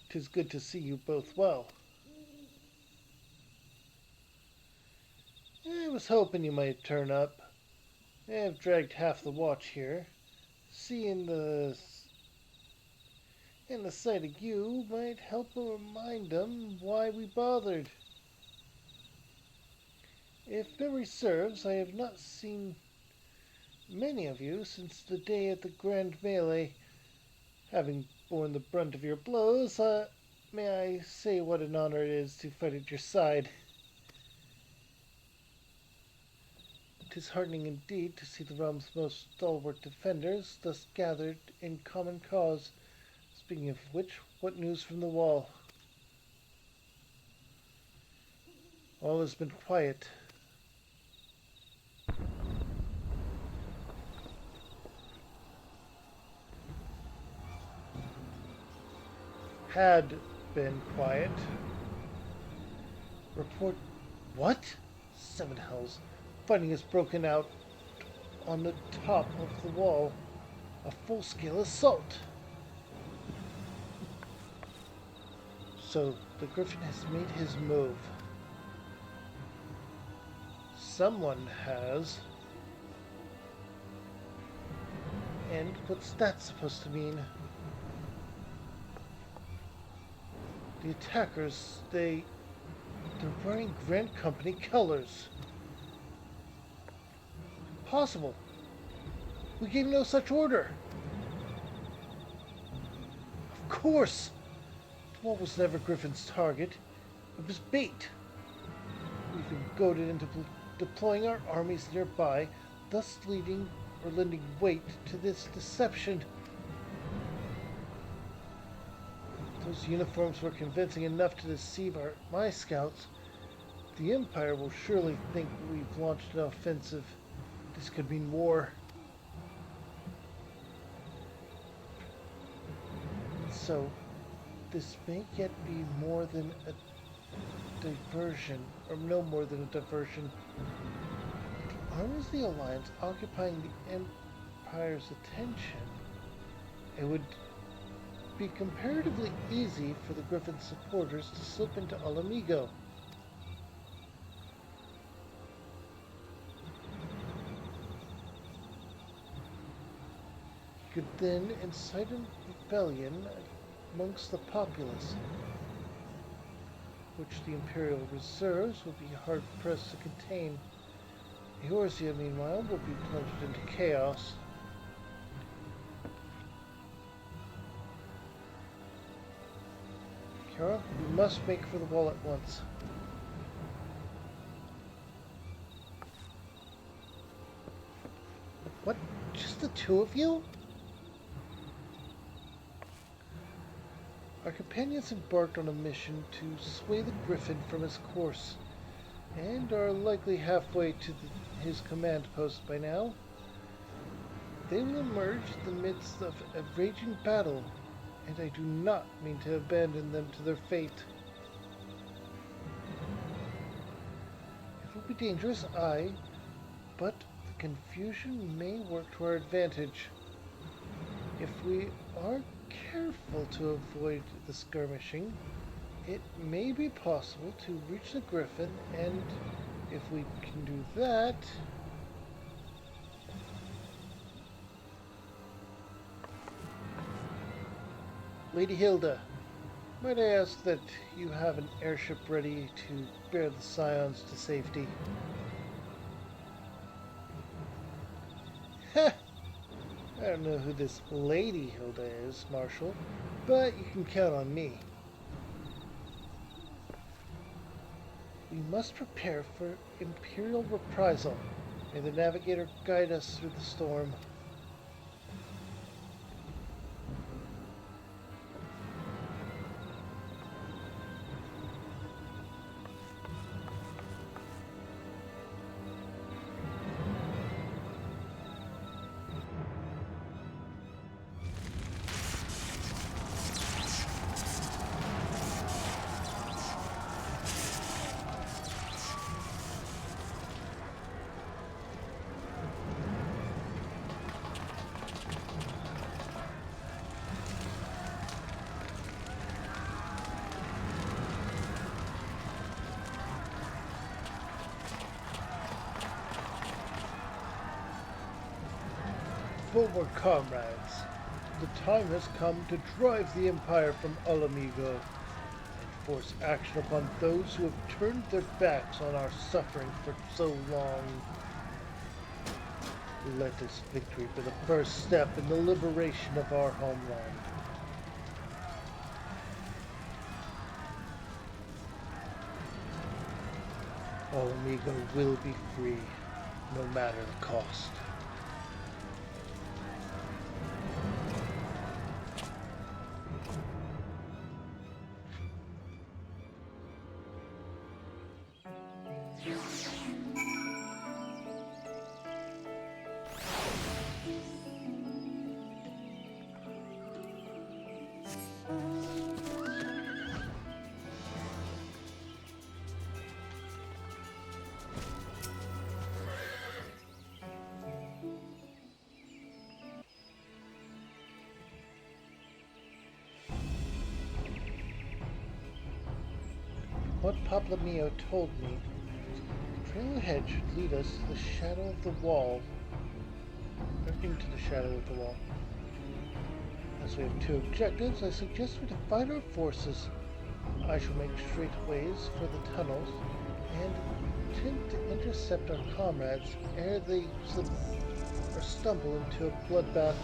'Tis good to see you both well. I was hoping you might turn up. I have dragged half the watch here. Seeing the sight of you might help remind them why we bothered. If memory serves, I have not seen many of you since the day at the Grand Melee. Having borne the brunt of your blows, may I say what an honor it is to fight at your side. 'Tis heartening indeed to see the realm's most stalwart defenders thus gathered in common cause. Speaking of which, what news from the wall? All has been quiet. Had been quiet. Report. What? Seven hells. Fighting has broken out on the top of the wall. A full-scale assault. So the Griffin has made his move. Someone has. And what's that supposed to mean? The attackers, they're wearing Grand Company colors. Possible. We gave no such order. Of course. The wall was never Griffin's target. It was bait. We've been goaded into deploying our armies nearby, thus leading or lending weight to this deception. Those uniforms were convincing enough to deceive my scouts. The Empire will surely think we've launched an offensive. This could mean war. So, this may yet be more than a diversion, or no more than a diversion. The armies of the Alliance occupying the Empire's attention, it would be comparatively easy for the Griffin supporters to slip into Alamigo. He could then incite a rebellion amongst the populace, which the Imperial reserves would be hard-pressed to contain. Eorzea, meanwhile, will be plunged into chaos. Kara, we must make for the wall at once. What? Just the two of you? Our companions embarked on a mission to sway the Griffin from his course, and are likely halfway to his command post by now. They will emerge in the midst of a raging battle, and I do not mean to abandon them to their fate. It will be dangerous, aye, but the confusion may work to our advantage. If we are careful to avoid the skirmishing, it may be possible to reach the Griffin, and if we can do that... Lady Hilda, might I ask that you have an airship ready to bear the Scions to safety? Heh! I don't know who this Lady Hilda is, Marshal, but you can count on me. We must prepare for Imperial reprisal. May the Navigator guide us through the storm. Forward, comrades. The time has come to drive the Empire from Alamigo and force action upon those who have turned their backs on our suffering for so long. Let this victory be the first step in the liberation of our homeland. Alamigo will be free, no matter the cost. what Paplamio told me, the trail ahead should lead us to the shadow of the wall, or into the shadow of the wall. As we have two objectives, I suggest we divide our forces. I shall make straight ways for the tunnels, and attempt to intercept our comrades ere they slip or stumble into a bloodbath.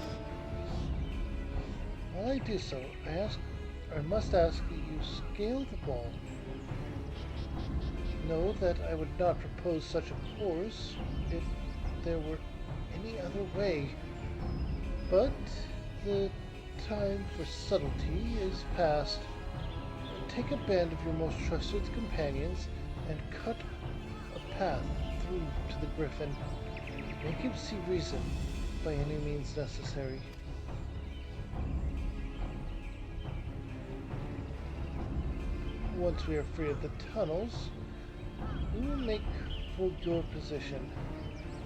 While I do so, I must ask that you scale the wall. Know that I would not propose such a course if there were any other way, but the time for subtlety is past. Take a band of your most trusted companions and cut a path through to the Griffin. Make him see reason by any means necessary. Once we are free of the tunnels, we will make for your position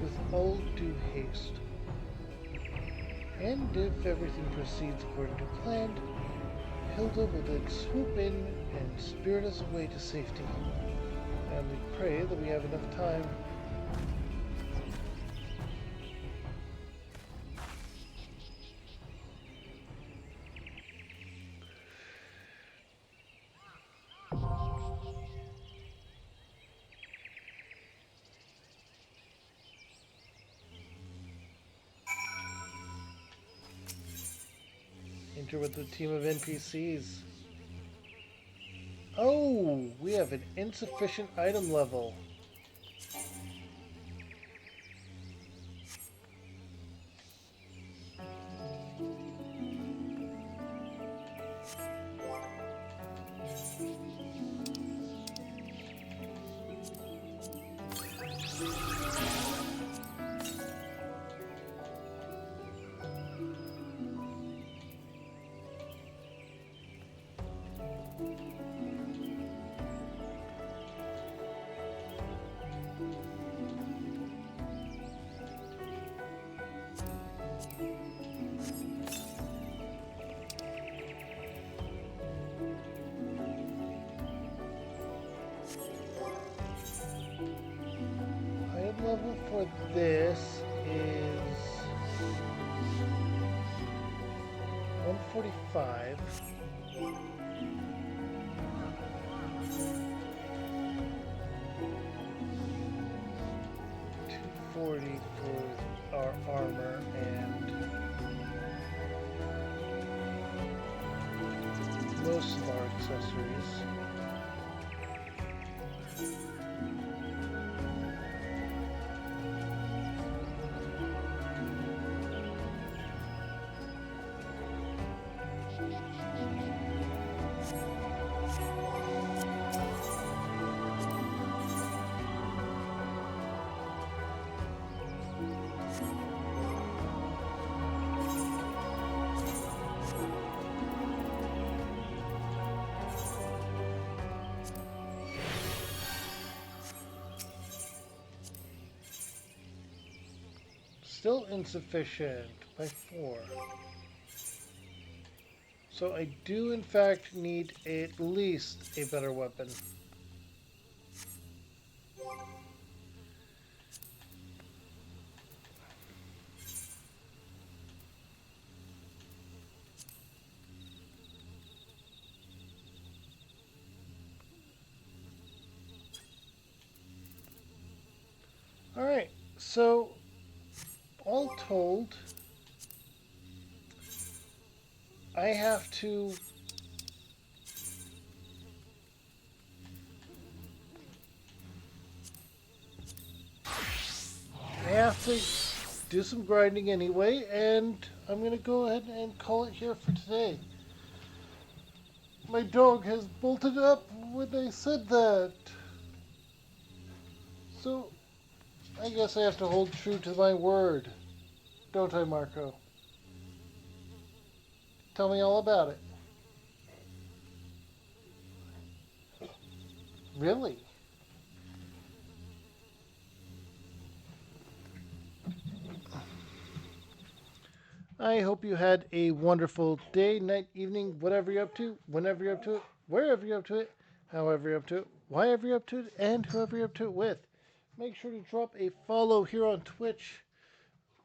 with all due haste. And if everything proceeds according to plan, Hilda will then swoop in and spirit us away to safety. And we pray that we have enough time. Enter with a team of NPCs. Oh, we have an insufficient item level. Level for this is 145. 240 for our armor and most of our accessories. Still insufficient by 4. So I do in fact need at least a better weapon. Alright, so all told, I have to do some grinding anyway, and I'm gonna go ahead and call it here for today. My dog has bolted up when I said that. So I guess I have to hold true to my word. Don't I, Marco? Tell me all about it. Really? I hope you had a wonderful day, night, evening, whatever you're up to, whenever you're up to it, wherever you're up to it, however you're up to it. whatever you're up to it and whoever you're up to it with. Make sure to drop a follow here on Twitch.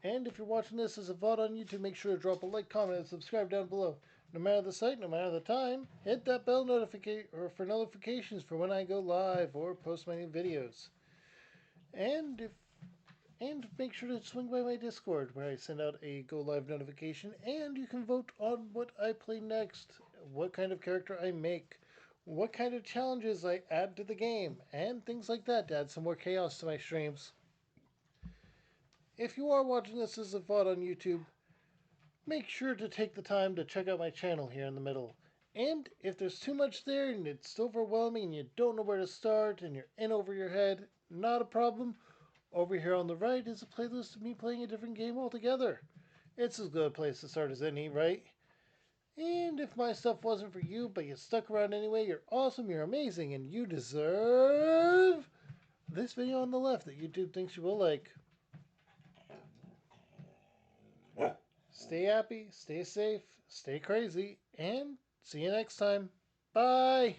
And if you're watching this as a VOD on YouTube, make sure to drop a like, comment, and subscribe down below. No matter the site, no matter the time, hit that bell notification for notifications for when I go live or post my new videos. And make sure to swing by my Discord where I send out a go live notification, and you can vote on what I play next, what kind of character I make, what kind of challenges I add to the game, and things like that to add some more chaos to my streams. If you are watching this as a VOD on YouTube, make sure to take the time to check out my channel here in the middle. And if there's too much there and it's overwhelming and you don't know where to start and you're in over your head, not a problem. Over here on the right is a playlist of me playing a different game altogether. It's as good a place to start as any, right? And if my stuff wasn't for you, but you stuck around anyway, you're awesome, you're amazing, and you deserve this video on the left that YouTube thinks you will like. Stay happy, stay safe, stay crazy, and see you next time. Bye!